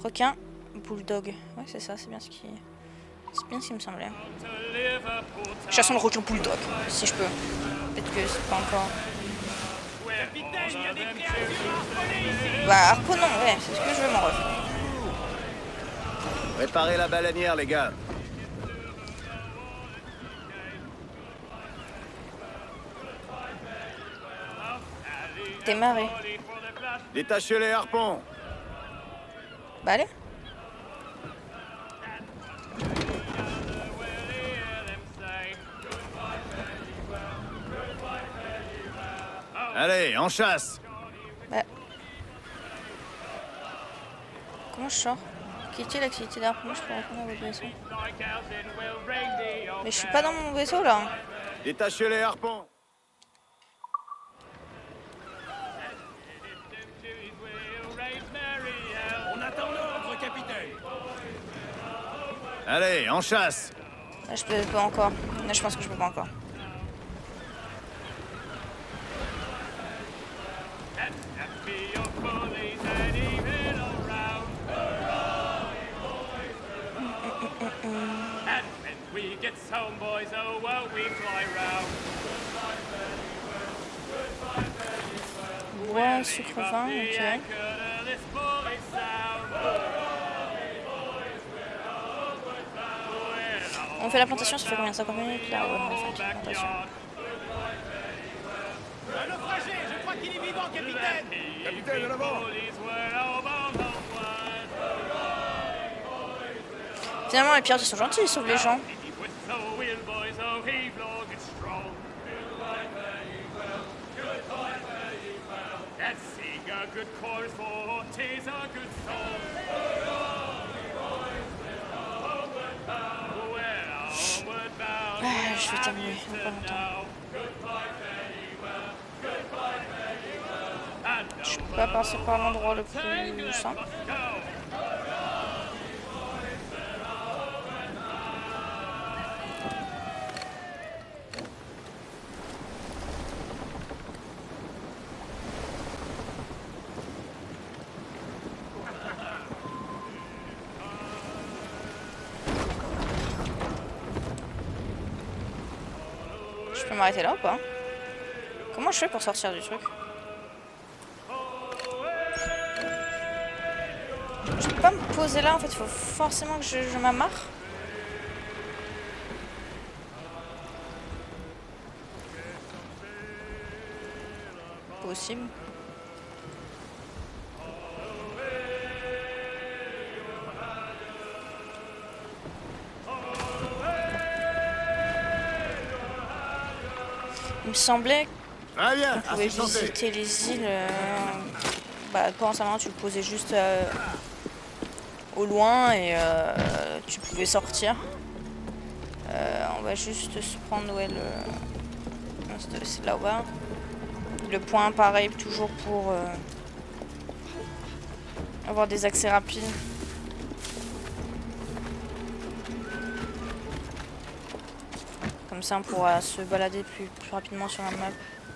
Requin, bulldog. Ouais, c'est ça, c'est bien ce qui. C'est bien ce qui me semblait. Chassons le requin bulldog, si je peux. Peut-être que c'est pas encore. Bah, harponnons, ouais, c'est ce que je veux, mon ref. Préparez la baleinière, les gars. Démarrer. Détachez les harpons. Bah, allez. Allez, en chasse. Bah. Comment je sors? Quitter l'activité d'harpon, je peux répondre à votre vaisseau. Mais je suis pas dans mon vaisseau là. Détachez les harpons. On attend l'ordre, capitaine. Allez, en chasse. Là, je peux pas encore. Là, je pense que je peux pas encore. Bois, sucre, vin, ok. On fait la plantation, ça fait combien? 50 minutes là? Ouais, on va faire une petite plantation. Un naufragé, je crois qu'il est vivant, capitaine. Capitaine, en avant. Finalement, les pirates ils sont gentils, ils sauvent les gens. Ah, je vais terminer dans pas longtemps. Je peux pas passer par l'endroit le plus simple. Je peux m'arrêter là ou pas? Comment je fais pour sortir du truc? Je peux pas me poser là en fait, il faut forcément que je m'amarre. Possible. Il me semblait qu'on pouvait visiter les îles. Pendant sa main, tu le posais juste au loin et tu pouvais sortir. On va juste se prendre c'est là-bas. Le point pareil toujours pour avoir des accès rapides. Comme ça on pourra se balader plus rapidement sur la map.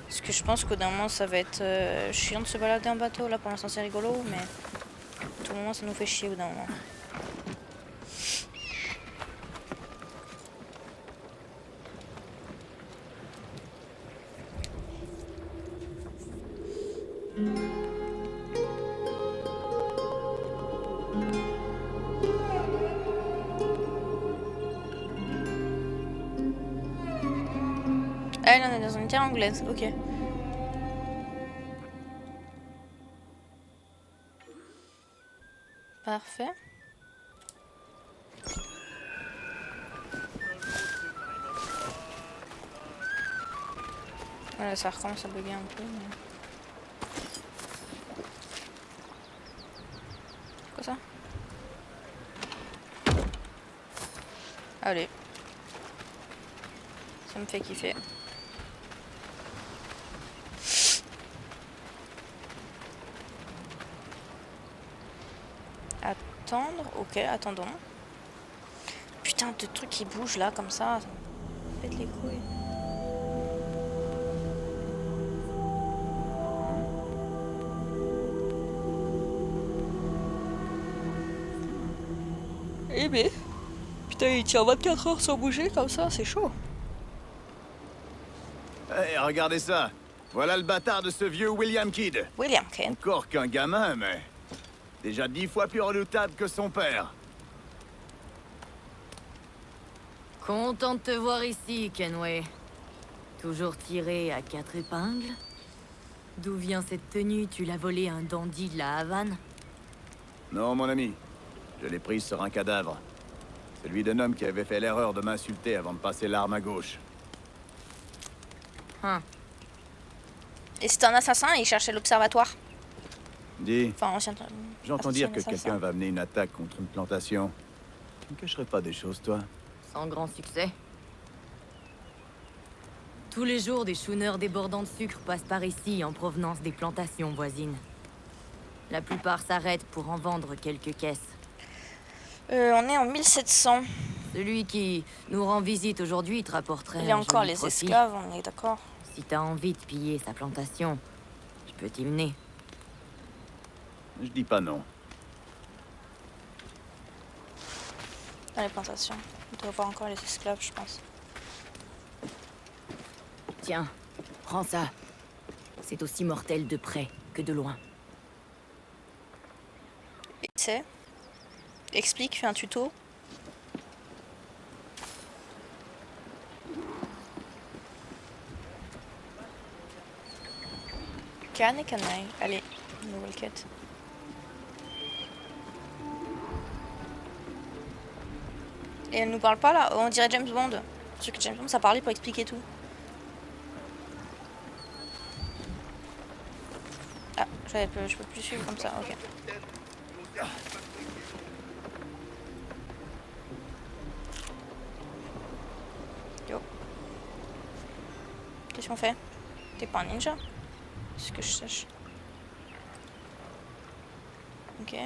Parce que je pense qu'au d'un moment ça va être chiant de se balader en bateau. Là pour l'instant c'est rigolo, mais à tout moment ça nous fait chier au d'un moment. Elle on est dans une terre anglaise, ok. Parfait. Voilà, ça recommence à bugger un peu. Mais... quoi ça? Allez. Ça me fait kiffer. Attendre, ok, attendons. Putain de trucs qui bougent là comme ça pète les couilles. Eh ben, putain il tient 24 heures sans bouger comme ça, c'est chaud. Hey, regardez ça. Voilà le bâtard de ce vieux William Kidd. William Kidd. Encore qu'un gamin, mais... déjà 10 fois plus redoutable que son père. Content de te voir ici, Kenway. Toujours tiré à 4 épingles? D'où vient cette tenue? Tu l'as volée à un dandy de la Havane? Non, mon ami. Je l'ai prise sur un cadavre. Celui d'un homme qui avait fait l'erreur de m'insulter avant de passer l'arme à gauche. Et c'était un assassin et il cherchait l'observatoire. Dis, Enfin, ancien... j'entends dire que assassin. quelqu'un va mener une attaque contre une plantation. Tu ne cacherais pas des choses, toi? Sans grand succès. Tous les jours, des schooners débordants de sucre passent par ici en provenance des plantations voisines. La plupart s'arrêtent pour en vendre quelques caisses. On est en 1700. Celui qui nous rend visite aujourd'hui te rapporterait. Il y a encore les esclaves, on est d'accord. Si t'as envie de piller sa plantation, je peux t'y mener. Je dis pas non. Dans les plantations. On doit voir encore les esclaves, je pense. Tiens, prends ça. C'est aussi mortel de près que de loin. Et tu sais, explique, fais un tuto. Canne et canaille. Allez, nouvelle quête. Et elle nous parle pas là, on dirait James Bond. Parce que James Bond ça parlait pour expliquer tout. Ah, je peux plus suivre comme ça, ok. Yo. Qu'est-ce qu'on fait? T'es pas un ninja? C'est ce que je sache. Ok.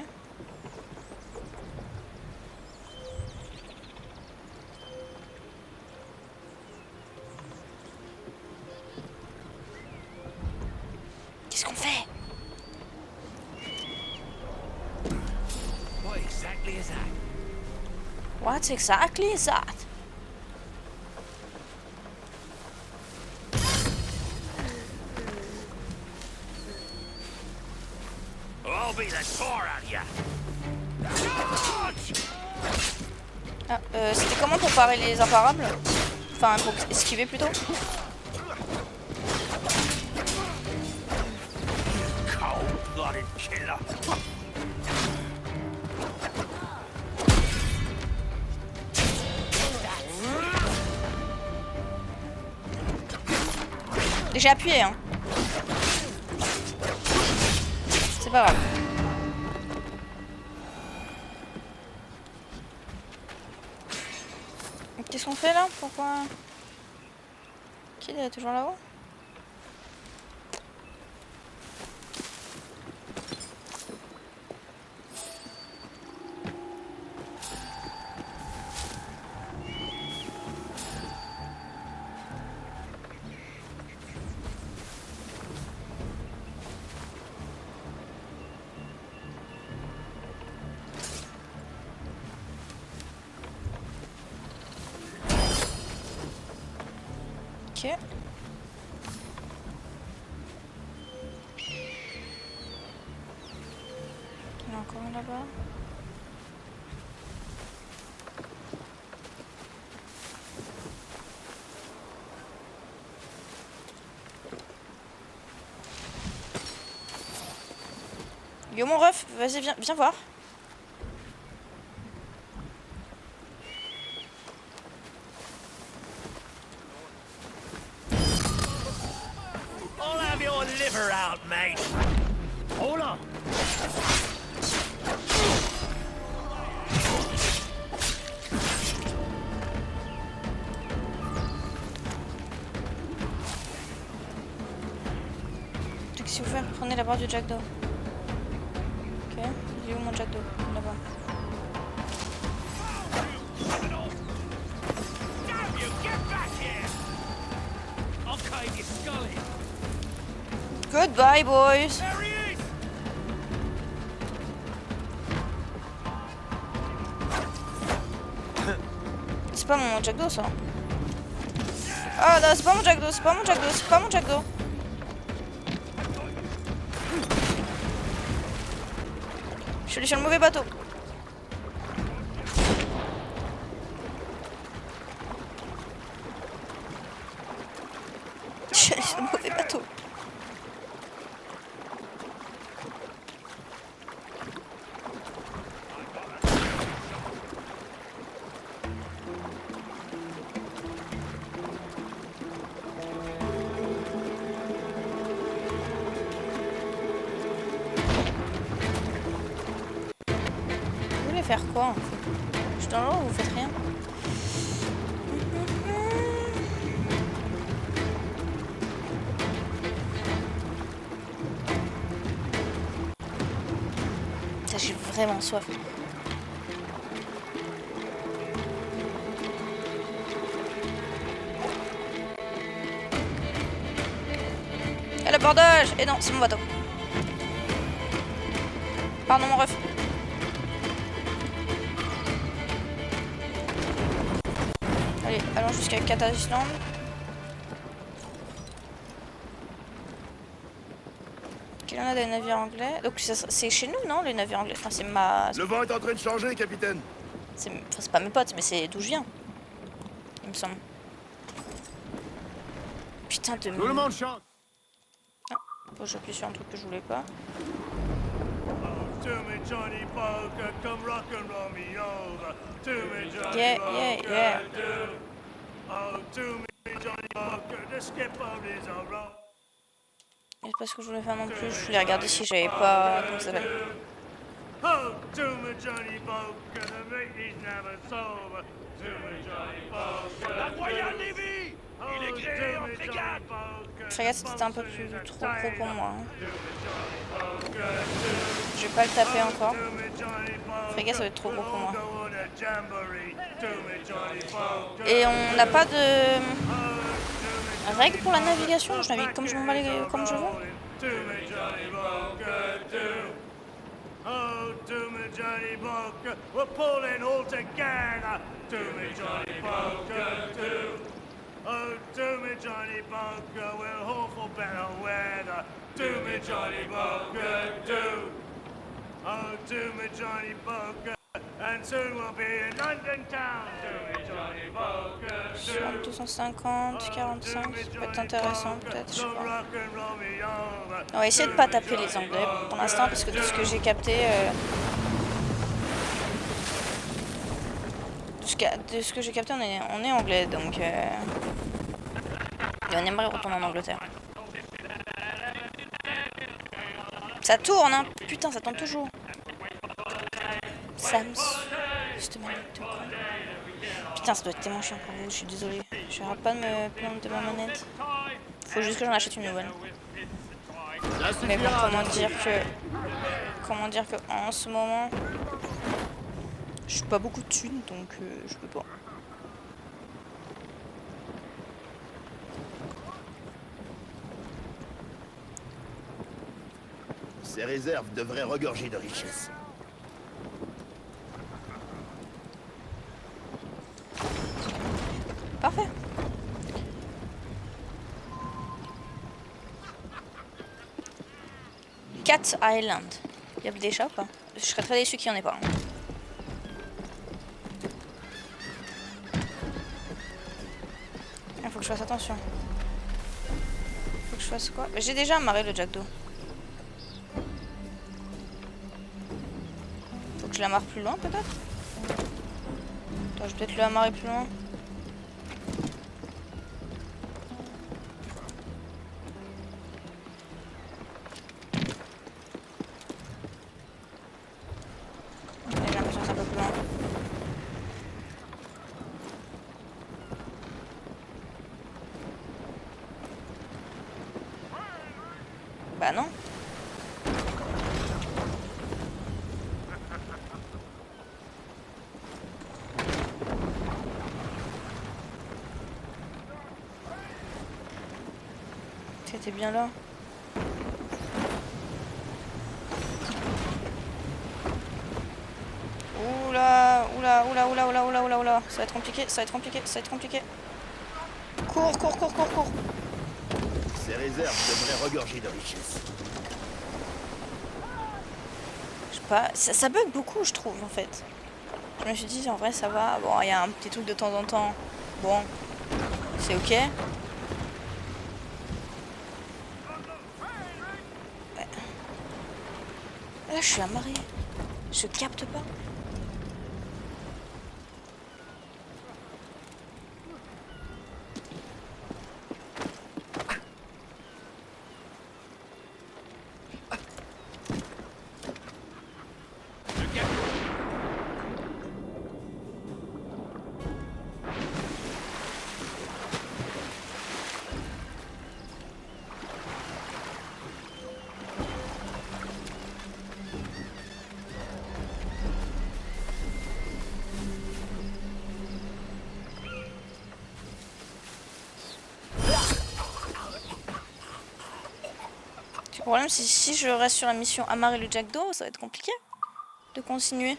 Qu'est-ce qu'on fait? What exactly is that? What exactly is that? I'll be the tar out of ya. Ah, c'était comment pour parer les imparables? Enfin, pour esquiver plutôt. J'ai appuyé, hein. C'est pas grave. Qu'est-ce qu'on fait là? Pourquoi? Qui est toujours là-haut? Ok. Il y en a encore un là-bas. Yo mon ref, vas-y viens voir. I'll have your liver out, mate. Hold on. Qu'est-ce qu'il faut faire? Prenez la barre du Jack d'eau. Ok, il est où mon Jack d'eau? Là-bas. Goodbye, boys. C'est pas mon Jack d'eau, ça. Ah non, c'est pas mon Jack d'eau, c'est pas mon Jack d'eau, c'est pas mon Jack d'eau. Je suis allé sur le mauvais bateau. Je suis allé sur le mauvais bateau. Vous voulez faire quoi en fait? Je suis dans l'eau, vous faites rien. J'ai vraiment soif. Et l'abordage! Et non, c'est mon bateau. Pardon mon ref. Allez, allons jusqu'à Kata Island. Il y en a des navires anglais. Donc c'est chez nous, non, les navires anglais? Enfin, c'est ma... Le vent est en train de changer, capitaine. C'est pas mes potes, mais c'est d'où je viens. Il me semble. Putain de... Tout le monde chante. Ah, bon, j'appuie sur un truc que je voulais pas. Yeah, yeah, yeah. C'est pas ce que je voulais faire non plus, je voulais regarder si j'avais pas... Comment ça s'appelle? Frégate, c'était un peu plus trop gros pour moi. Je vais pas le taper encore. Frégate, ça va être trop gros pour moi. Et on n'a pas de... règles pour la navigation? Je navigue comme je m'en vais, comme je veux. Oh, to me, Johnny Bunker, we're pulling all together. To me, Johnny Bunker, too. Oh, to me, Johnny Bunker, we'll hope for better weather. To me, Johnny Bunker, too. Oh, to me, Johnny Bunker, and soon we'll be in London town. To me, Johnny Bunker, too. 250, 45, ça peut être intéressant peut-être, je sais pas. On va essayer de pas taper les Anglais pour l'instant parce que de ce que j'ai capté, de ce que j'ai capté, on est anglais donc et on aimerait retourner en Angleterre. Ça tourne, hein. Putain, ça tourne toujours. Ça me... Cette manette de con. Putain, ça doit être tellement chiant pour vous, je suis désolée. J'arrête pas de me plaindre de ma manette. Faut juste que j'en achète une nouvelle. Mais bon, comment dire que en ce moment, je suis pas beaucoup de thunes, donc je peux pas. Ces réserves devraient regorger de richesses. Parfait. Cat Island. Y'a des chats ou pas? Je serais très déçu qu'il n'y en ait pas. Il faut que je fasse attention. Faut que je fasse quoi? J'ai déjà amarré le jack d'eau. Faut que je l'amarre plus loin peut-être? Attends, je vais peut-être le amarrer plus loin. Bah non. T'étais bien là. Oula, oula, oula, oula, oula, oula, oula, oula. Ça va être compliqué, ça va être compliqué, ça va être compliqué. Cours, cours, cours, cours, cours. Ces réserves devraient regorger de richesses. Je sais pas, ça bug beaucoup je trouve en fait. Je me suis dit en vrai ça va, bon il y a un petit truc de temps en temps, bon c'est ok. Ouais. Là je suis amarrée, je capte pas. Le problème c'est si je reste sur la mission amarrer le jack d'eau, ça va être compliqué de continuer.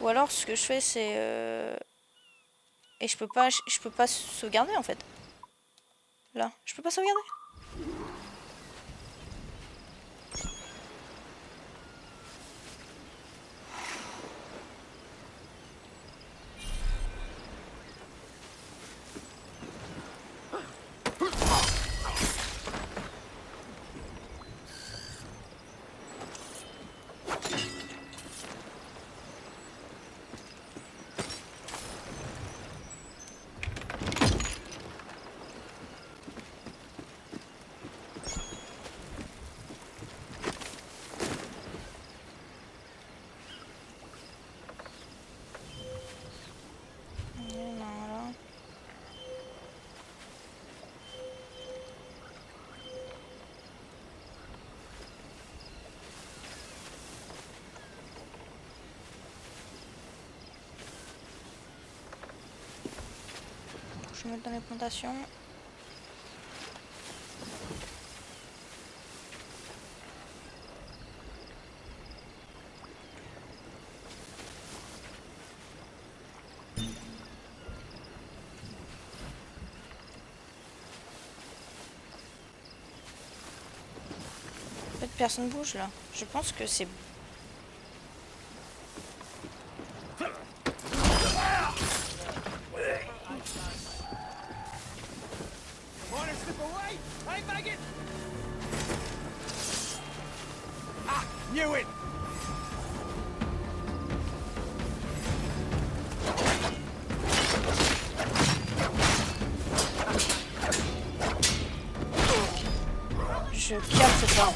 Ou alors ce que je fais c'est et je peux pas sauvegarder en fait. Là, je peux pas sauvegarder. Je me mets dans les plantations. En fait, personne bouge là. Je pense que c'est... Knew it! Je capte pas.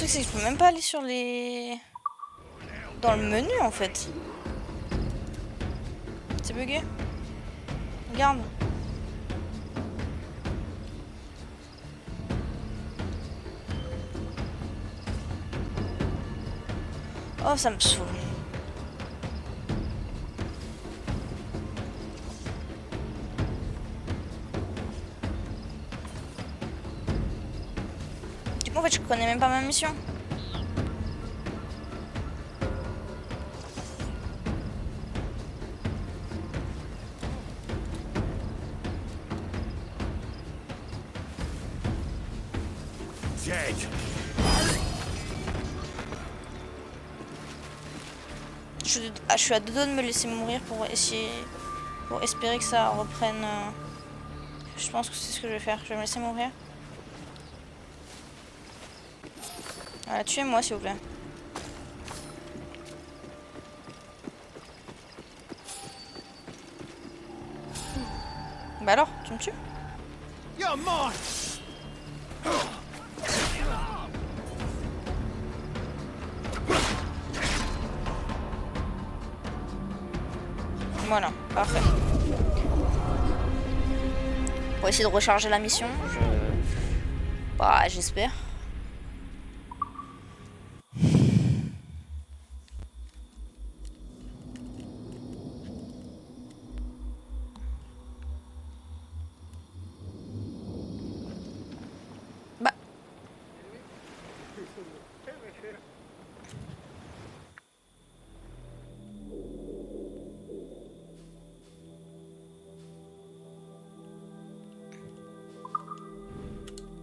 truc c'est que je peux même pas aller sur les... Dans le menu en fait. C'est bugué. Regarde. Oh, ça me saoule. Du coup, en fait, je connais même pas ma mission. Je suis à deux doigts de me laisser mourir pour essayer, pour espérer que ça reprenne. Je pense que c'est ce que je vais faire. Je vais me laisser mourir. Voilà, tuez-moi s'il vous plaît. Bah alors, tu me tues? You're mine. Voilà, parfait. Pour essayer de recharger la mission, bah, j'espère. Bah.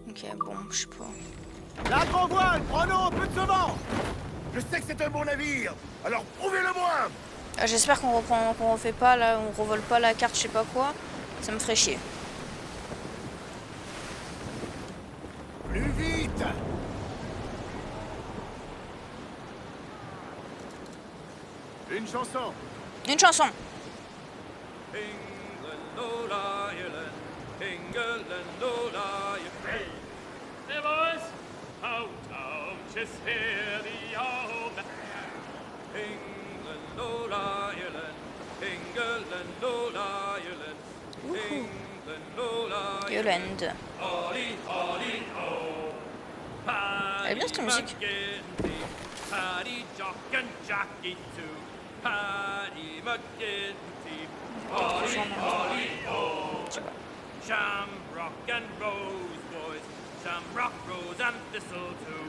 Ok, bon, je sais pas. La grand voile, prenons un peu de ce vent. Je sais que c'est un bon navire, alors prouvez-le-moi. J'espère qu'on refait pas là, on revole pas la carte, je sais pas quoi. Ça me ferait chier. Plus vite. Une chanson. Une chanson. Hey boys, out of just hear the old England, old Ireland, England, old Ireland, England, old Ireland. Yolande. Holly, holly, ho. Elle est bien cette musique. Paddy, Jock and Jackie too. Paddy McGinty. Holly, holly, ho. Shamrock and Rose boys. Shamrock, Rose and Thistle too.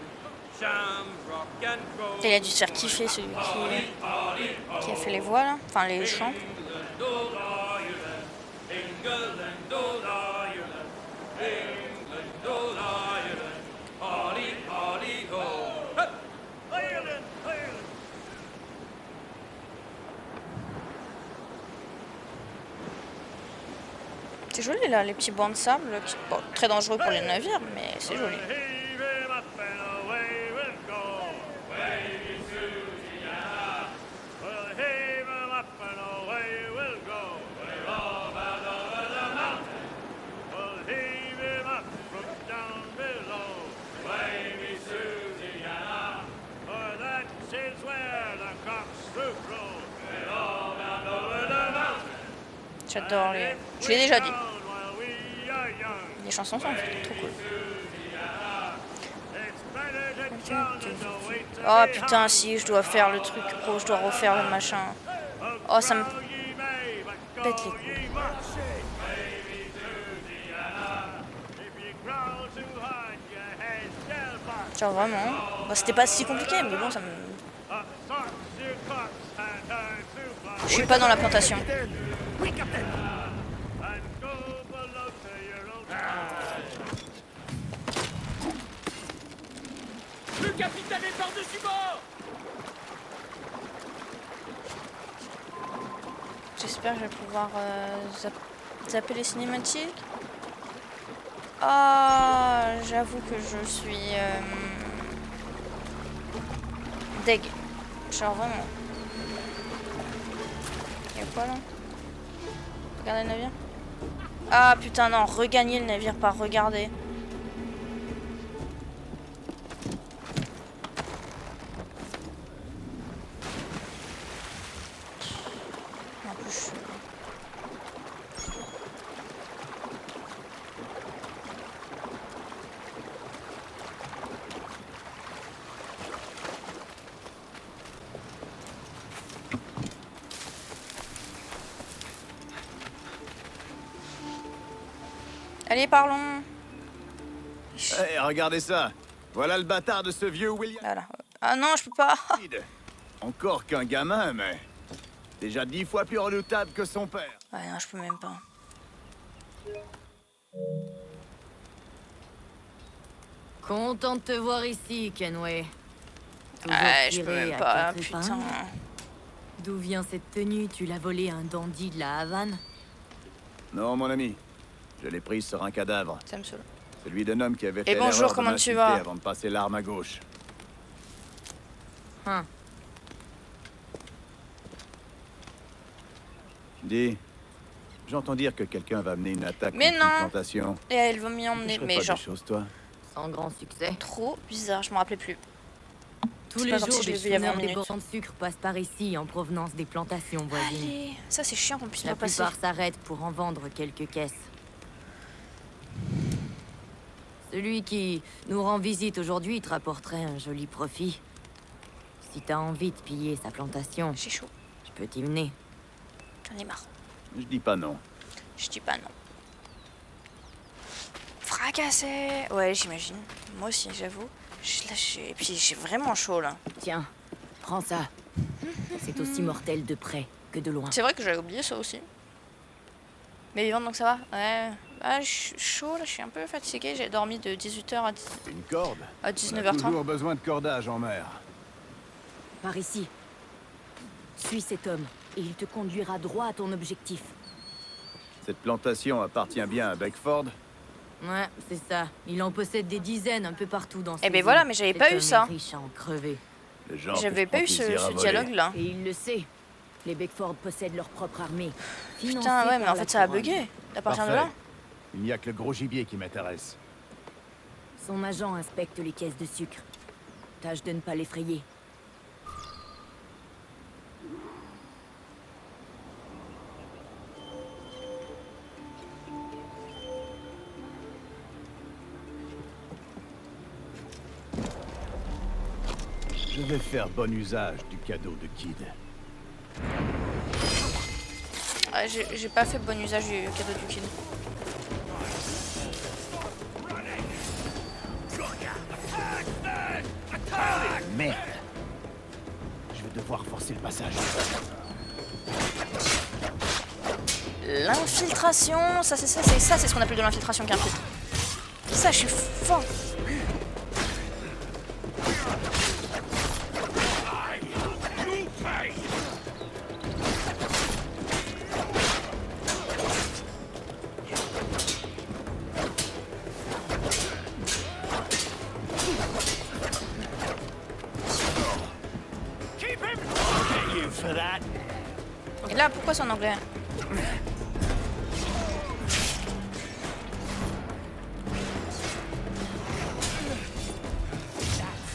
Shamrock and Rose. Il a dû se faire kiffer celui qui a fait les voix là, enfin les chants. C'est joli là, les petits bancs de sable, bon, très dangereux pour les navires, mais c'est joli. J'adore les... Je l'ai déjà dit. Les chansons sont trop cool. Oh putain, si, je dois faire le truc pro, je dois refaire le machin. Oh, ça me pète les couilles. Genre vraiment, bah, c'était pas si compliqué, mais bon, ça me... Je suis pas dans la plantation. Oui, capitaine. Le capitaine est par-dessus bord. J'espère que je vais pouvoir zapper les cinématiques. Ah, j'avoue que je suis deg. Genre vraiment. Y'a quoi là? Regardez le navire. Ah putain non, regagner le navire par regarder. Allez, parlons. Hey, regardez ça. Voilà le bâtard de ce vieux William. Voilà. Ah non, je peux pas. Encore qu'un gamin, mais déjà 10 fois plus redoutable que son père. Ouais, non, je peux même pas. Content de te voir ici, Kenway. Ouais, je peux même pas, putain. D'où vient cette tenue? Tu l'as volée à un dandy de la Havane? Non, mon ami. Je l'ai prise sur un cadavre. Ça me saoule. Celui d'un homme qui avait fait bonjour, l'erreur de comment tu m'insulter vas? avant de passer l'arme à gauche. Dis, j'entends dire que quelqu'un va mener une attaque Mais contre une non. plantation. Et elle va m'y emmener, mais genre... Chose, toi. Sans grand succès. Trop bizarre, je me rappelais plus. Tous C'est les pas comme jours, si je des l'ai vu il y a 20 chouineurs des minutes. bords de sucre passent par ici en provenance des plantations voisines. Allez, ça c'est chiant qu'on puisse La pas passer. plupart s'arrêtent pour en vendre quelques caisses. Celui qui nous rend visite aujourd'hui te rapporterait un joli profit. Si t'as envie de piller sa plantation, j'ai chaud. Je peux t'y mener. J'en ai marre. Je dis pas non. Je dis pas non. Fracassé. Ouais, j'imagine. Moi aussi, j'avoue. Et puis j'ai vraiment chaud là. Tiens, prends ça. C'est aussi mortel de près que de loin. C'est vrai que j'avais oublié ça aussi. Mais vivante, donc ça va. Ouais. Ah, je suis chaud là, je suis un peu fatiguée. J'ai dormi de 18h Une corde à On a 19h30. toujours besoin de cordage en mer. Par ici. Suis cet homme et il te conduira droit à ton objectif. Cette plantation appartient bien à Beckford. Ouais, c'est ça. Il en possède des dizaines un peu partout dans Eh ben voilà, mais j'avais pas eu ça. Riche à en crever. J'avais pas eu ce dialogue là. Et il le sait. Les Beckford possèdent leur propre armée. Putain, ouais, mais en fait ça a bugué. À partir de là. Il n'y a que le gros gibier qui m'intéresse. Son agent inspecte les caisses de sucre. Tâche de ne pas l'effrayer. Je vais faire bon usage du cadeau de Kid. Ouais, j'ai pas fait bon usage du cadeau du Kid. Merde. Je vais devoir forcer le passage. L'infiltration, ça c'est ce qu'on appelle de l'infiltration qu'un filtre. Ça, je suis fort. Et là, pourquoi c'est en anglais?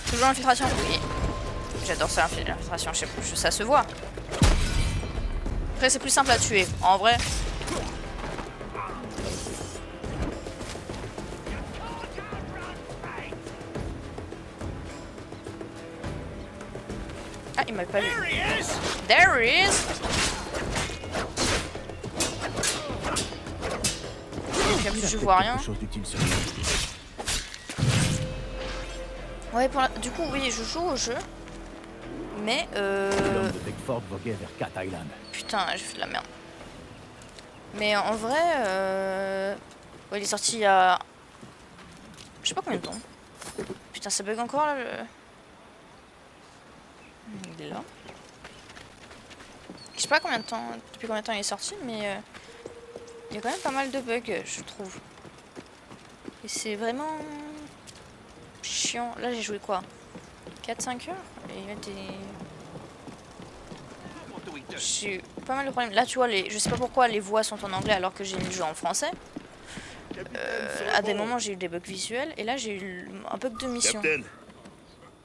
Toujours l'infiltration? Oui. J'adore ça, l'infiltration. Ça se voit. Après, c'est plus simple à tuer. En vrai. Ah, il m'a pas vu. There he is! Je vois rien. Ouais, du coup, oui, je joue au jeu. Mais L'homme de Beckford voguait vers Cat Island. Putain, j'ai fait de la merde. Mais en vrai, ouais, il est sorti il y a... Je sais pas combien de temps. Putain, ça bug encore là. Il est là. Je sais pas combien de temps, depuis combien de temps il est sorti, mais il y a quand même pas mal de bugs, je trouve. Et c'est vraiment chiant. Là, j'ai joué quoi, 4-5 heures. Et il y a des... J'ai eu pas mal de problèmes. Là, tu vois, je sais pas pourquoi les voix sont en anglais alors que j'ai mis le jeu en français. À des moments, j'ai eu des bugs visuels. Et là, j'ai eu un bug de mission. Captain,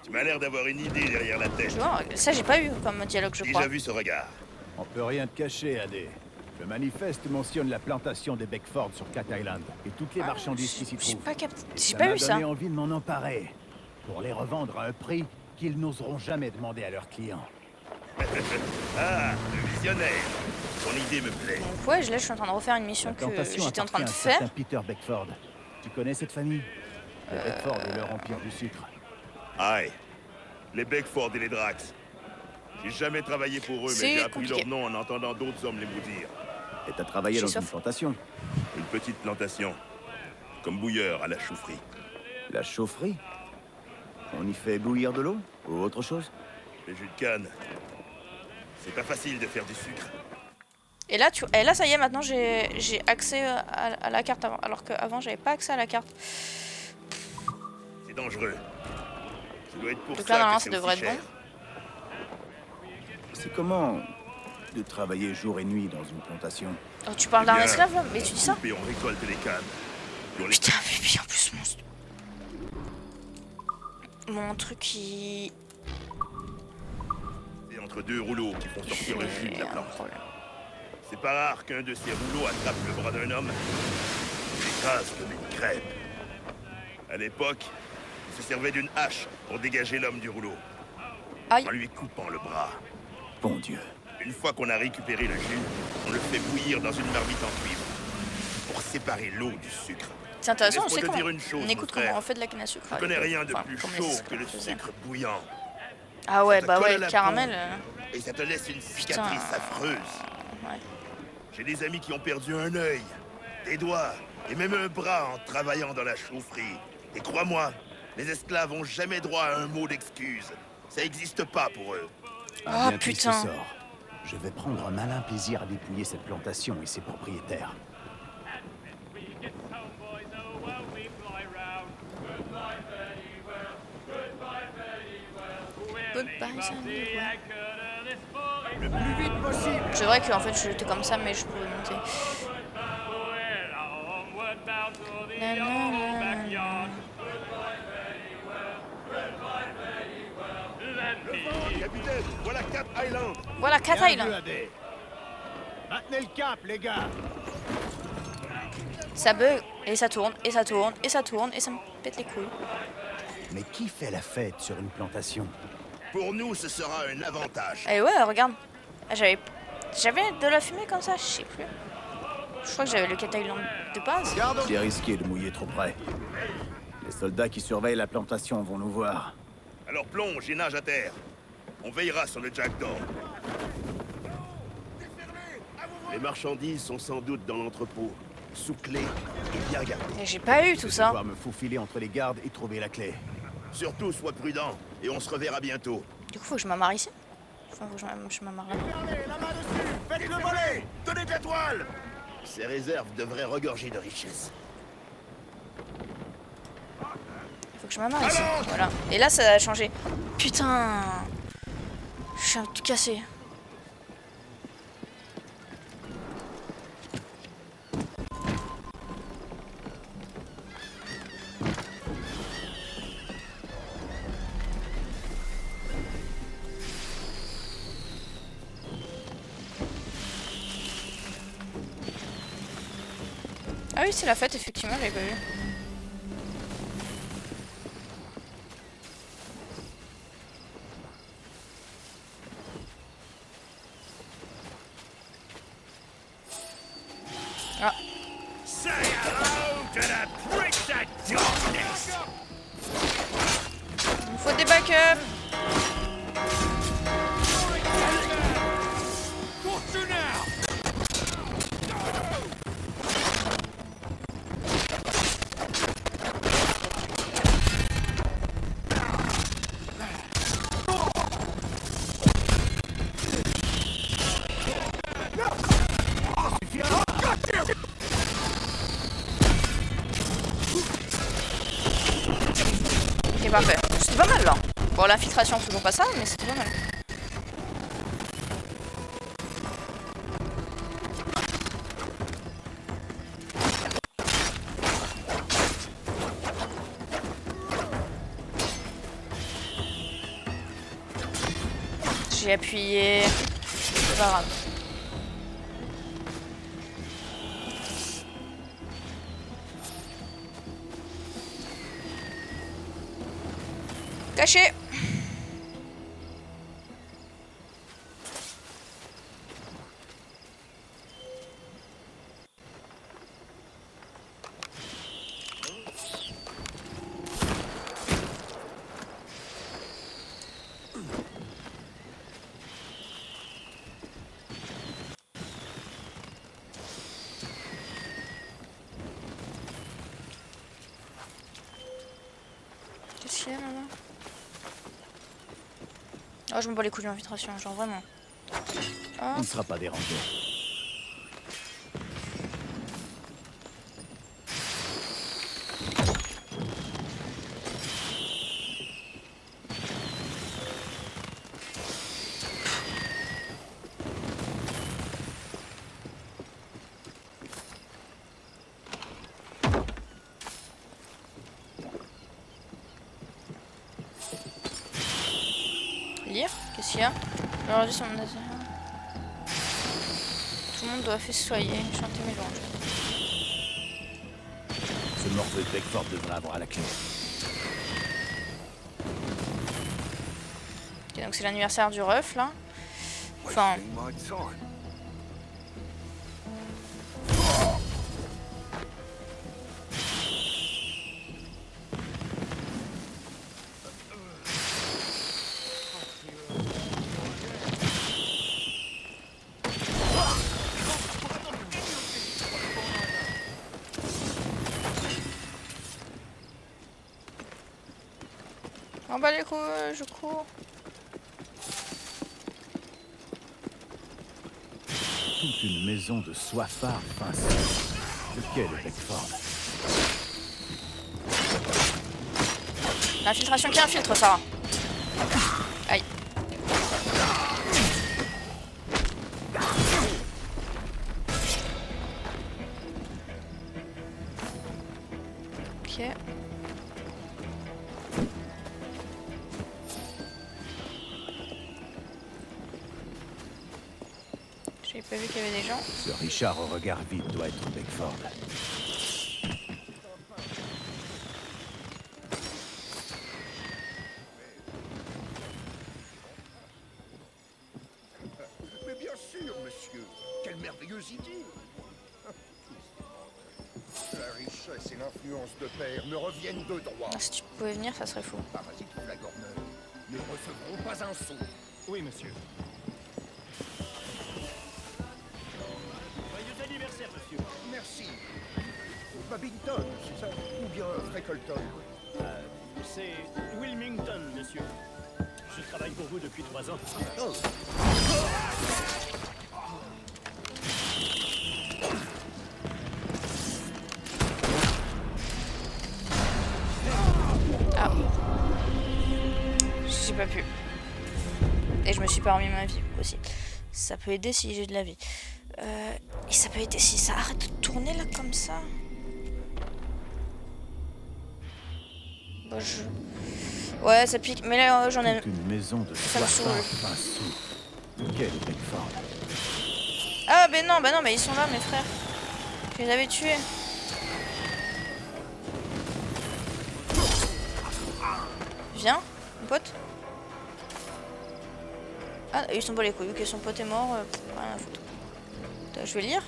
tu m'as l'air d'avoir une idée derrière la tête. Tu vois, ça, j'ai pas eu comme dialogue, je crois. Déjà vu ce regard. On peut rien te cacher, AD. Le manifeste mentionne la plantation des Beckford sur Cat Island et toutes les marchandises qui s'y trouvent. J'ai pas eu ça. Ça m'a donné envie de m'en emparer pour les revendre à un prix qu'ils n'oseront jamais demander à leurs clients. Ah, le visionnaire. Ton idée me plaît. Donc ouais, là je suis en train de refaire une mission que j'étais en train de faire. Peter Beckford. Tu connais cette famille? Les Beckford et leur empire du sucre. Aïe. Les Beckford et les Drax. J'ai jamais travaillé pour eux, mais j'ai appris leur nom en entendant d'autres hommes les maudire. Et t'as travaillé dans une plantation? Une petite plantation. Comme bouilleur à la chaufferie. La chaufferie? On y fait bouillir de l'eau? Ou autre chose? Les jus de canne. C'est pas facile de faire du sucre. Et là, là ça y est, maintenant j'ai accès à la carte, alors qu'avant j'avais pas accès à la carte. C'est dangereux. Ça doit être pour donc ça là, normalement, que ça c'est devrait aussi être cher. C'est comment de travailler jour et nuit dans une plantation? Oh, tu parles d'un esclave là? Mais tu dis ça? Et on récolte les cannes. Putain, mais bien en plus mon truc qui... C'est entre deux rouleaux qui font sortir le jus de la plante. C'est pas rare qu'un de ces rouleaux attrape le bras d'un homme et l'écrase comme une crêpe. À l'époque, il se servait d'une hache pour dégager l'homme du rouleau. Aïe. En lui coupant le bras. Bon Dieu. Une fois qu'on a récupéré le jus, on le fait bouillir dans une marmite en cuivre pour séparer l'eau du sucre. C'est intéressant, on sait te comment... dire une chose, on écoute mon frère. comment on fait de la canne à sucre. Je connais rien de enfin, plus comme chaud les que le sucre bouillant. Ah ouais, Ça bah te colle ouais, à la caramel. peau, et ça te laisse une cicatrice affreuse. Ouais. J'ai des amis qui ont perdu un œil, des doigts, et même un bras en travaillant dans la chaufferie. Et crois-moi, les esclaves ont jamais droit à un mot d'excuse. Ça n'existe pas pour eux. Ah putain. Je vais prendre un malin plaisir à dépouiller cette plantation et ses propriétaires. Le plus vite possible. C'est vrai qu'en fait j'étais comme ça, mais je pouvais monter. Capitaine, voilà Cat Island. Voilà Cat Island. Maintenez le cap, les gars. Ça bug, et ça tourne, et ça tourne, et ça tourne, et ça me pète les couilles. Mais qui fait la fête sur une plantation? Pour nous, ce sera un avantage. Eh ouais, regarde. J'avais de la fumée comme ça, je sais plus. Je crois que j'avais le Cat Island de base. C'est risqué de mouiller trop près. Les soldats qui surveillent la plantation vont nous voir. Alors plonge et nage à terre. On veillera sur le Jackdaw. Les marchandises sont sans doute dans l'entrepôt, sous clé et bien gardées. Et j'ai pas eu tout ça. Je vais devoir me faufiler entre les gardes et trouver la clé. Surtout, sois prudent, et on se reverra bientôt. Du coup, faut que je m'amarre ici. Enfin, faut que je m'amarre là. Faites-le voler! Tenez de la toile! Ces réserves devraient regorger de richesses. Faut que je m'amarre ici. Voilà. Et là, ça a changé. Putain. Je suis un tout cassé. Ah oui, c'est la fête, effectivement, j'avais pas vu. Ah. Say hello to the bricks of darkness. Il me faut des backups. Ok, parfait. C'était pas mal là. Bon, l'infiltration, toujours pas ça, mais c'était pas mal. J'ai appuyé. C'est pas grave. Caché. Oh, je me bats les couilles de l'infiltration, genre vraiment. On ne sera pas dérangé. Lire? Qu'est-ce qu'il y a? Alors, juste, on a... Tout le monde doit festoyer, chanter mes louanges. Ce morceau de Beckford devrait avoir la clé. Ok, donc c'est l'anniversaire du ref là. Enfin. On bat les couilles, je cours. Toute une maison de soifards pincés. Lequel est Beckford? L'infiltration qui infiltre, Sarah. Aïe. Ok. J'ai pas vu qu'il y avait des gens. Ce Richard au regard vide doit être Beckford. Mais bien sûr, monsieur. Quelle merveilleuse idée. La richesse et l'influence de père me reviennent de droit. Ah, si tu pouvais venir, ça serait fou. Parasites flagorneurs ne recevront pas un sou. Oui, monsieur. Joyeux anniversaire, monsieur. Merci. Babington, c'est ça? Ou bien Freckleton? C'est Wilmington, monsieur. Je travaille pour vous depuis 3 ans. Oh. Ah. J'ai pas pu. Et je me suis pas remis ma vie aussi. Ça peut aider si j'ai de la vie. Et ça peut aider si ça arrête de tourner là comme ça. Bon, ouais, ça pique. Mais là, j'en ai... Une maison de ça me saoule. Lequel est Beckford? Ah, mais non, mais ils sont là, mes frères. Je les avais tués. Viens, mon pote. Ah, ils sont pas les couilles. Vu que son pote est mort, rien à foutre. Attends, je vais lire.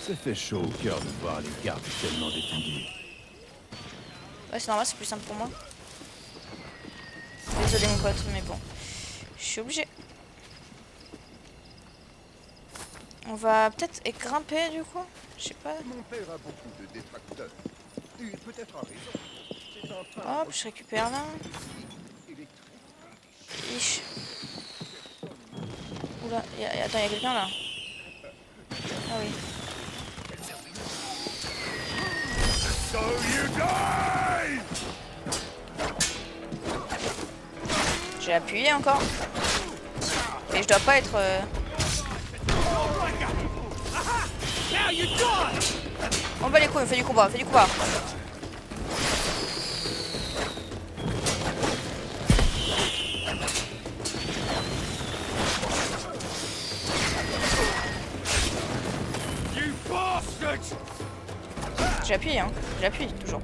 Ça fait chaud au cœur de voir les gardes tellement détenus. Ouais, c'est normal, c'est plus simple pour moi. Désolé, mon pote, mais bon. Je suis obligée. On va peut-être grimper du coup. Je sais pas. Mon père a beaucoup de détracteurs. Il peut-être a raison. C'est en train Hop, je récupère là. Ich. Oula, attends, il y a quelqu'un là. Ah oui. So you die! J'ai appuyé encore. Et je dois pas être... On bat les couilles, on fait du combat, on fait du combat. J'appuie, hein. J'appuie, toujours.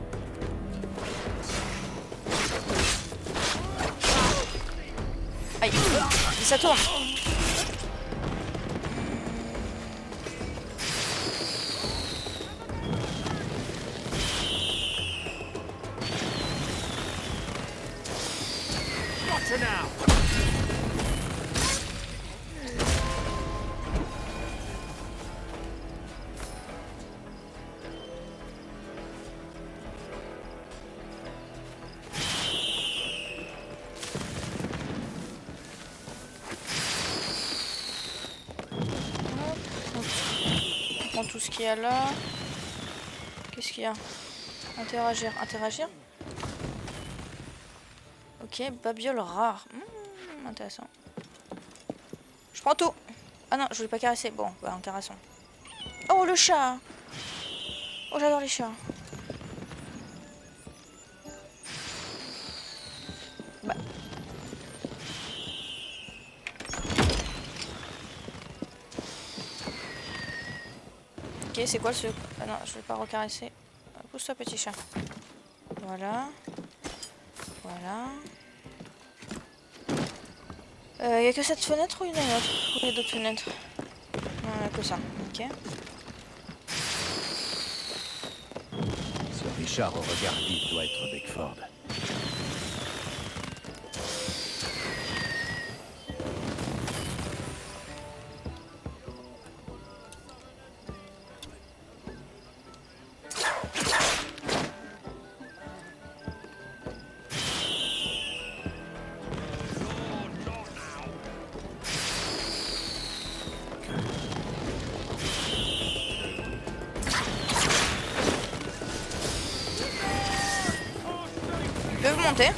Aïe, ça tourne. tout ce qu'il y a là. Qu'est-ce qu'il y a? Interagir. Interagir? Ok, babiole rare. Intéressant. Je prends tout. Ah non, je voulais pas caresser. Bon, bah en caressant. Oh, le chat! Oh, j'adore les chats. Bah. Ok, c'est quoi ce... Ah non, je vais pas recaresser. Pousse-toi, petit chat. Voilà. Voilà. Y a que cette fenêtre ou il y en a une autre? Ou il y a d'autres fenêtres? Non, il y a que ça. Ok. Ce Richard au regard vif doit être Beckford. Ils peuvent monter.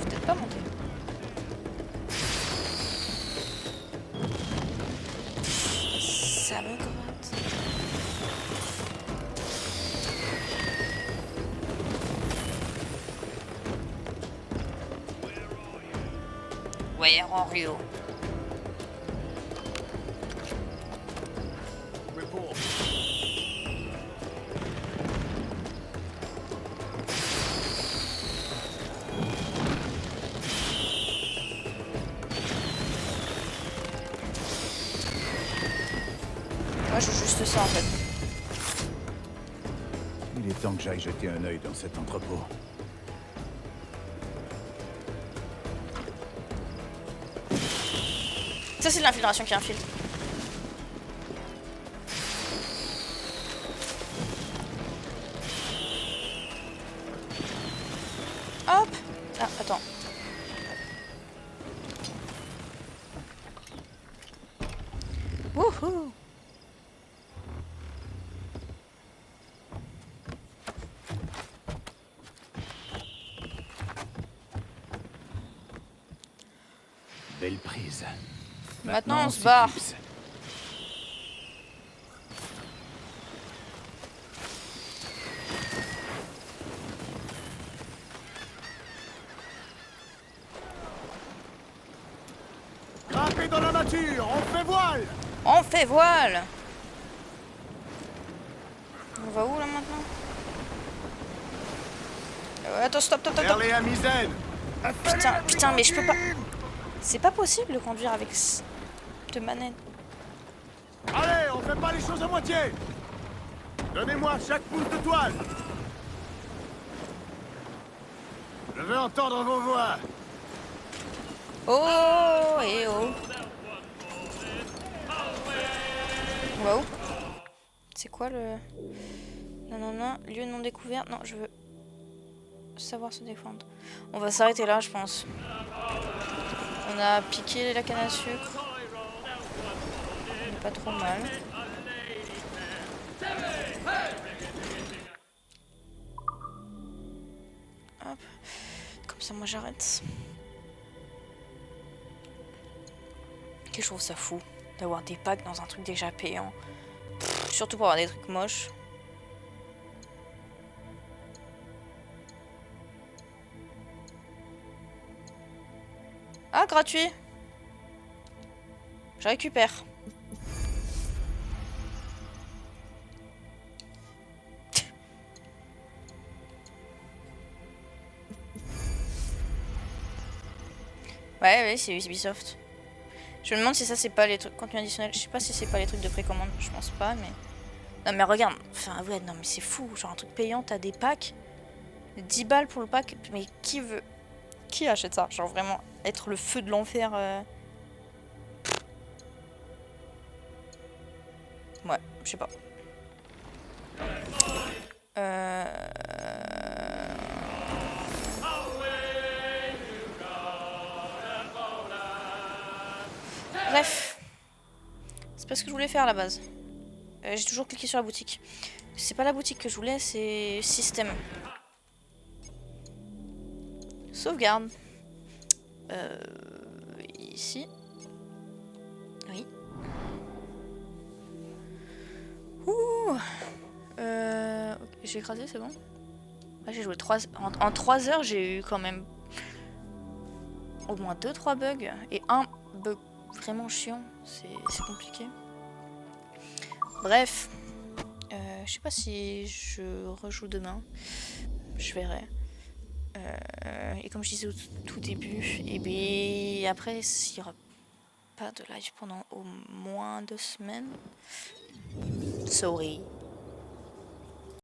Peut-être pas monter. Ça me gratte. Where are you? Moi, je joue juste ça en fait. Il est temps que j'aille jeter un œil dans cet entrepôt. Ça, c'est de l'infiltration qui infiltre. Hop! Ah, attends. Wouhou! Belle prise. Maintenant, on se barre. Grimpez dans la nature, on fait voile! On fait voile! On va où là maintenant? Attends, stop, stop, stop, stop. Vers les misaine. Putain, putain, mais je peux pas. C'est pas possible de conduire avec cette manette. Allez, on fait pas les choses à moitié! Donnez-moi chaque pouce de toile! Je veux entendre vos voix! Oh, et oh. Wow. C'est quoi le... Nanana, lieu non découvert. Non, je veux savoir se défendre. On va s'arrêter là, je pense. On a piqué la canne à sucre. On est pas trop mal. Hop. Comme ça, moi j'arrête. Et je trouve ça fou d'avoir des packs dans un truc déjà payant. Pff, surtout pour avoir des trucs moches. Ah, gratuit. Je récupère. Ouais, c'est Ubisoft. Je me demande si ça c'est pas les trucs contenu additionnel. Je sais pas si c'est pas les trucs de précommande. Je pense pas, mais... Non mais regarde. Enfin ouais, non mais c'est fou. Genre un truc payant, t'as des packs. 10 balles pour le pack. Mais qui veut... Qui achète ça? Genre vraiment être le feu de l'enfer. Ouais, je sais pas. Bref. C'est pas ce que je voulais faire à la base. J'ai toujours cliqué sur la boutique. C'est pas la boutique que je voulais, c'est système. Sauvegarde. Ici. Oui. Ouh. Okay, j'ai écrasé, c'est bon. Ouais, j'ai joué 3... En 3 heures, j'ai eu quand même au moins 2-3 bugs. Et un bug vraiment chiant. C'est compliqué. Bref. Je sais pas si je rejoue demain. Je verrai. Et comme je disais au tout début, et bien après, s'il n'y aura pas de live pendant au moins 2 semaines. Sorry.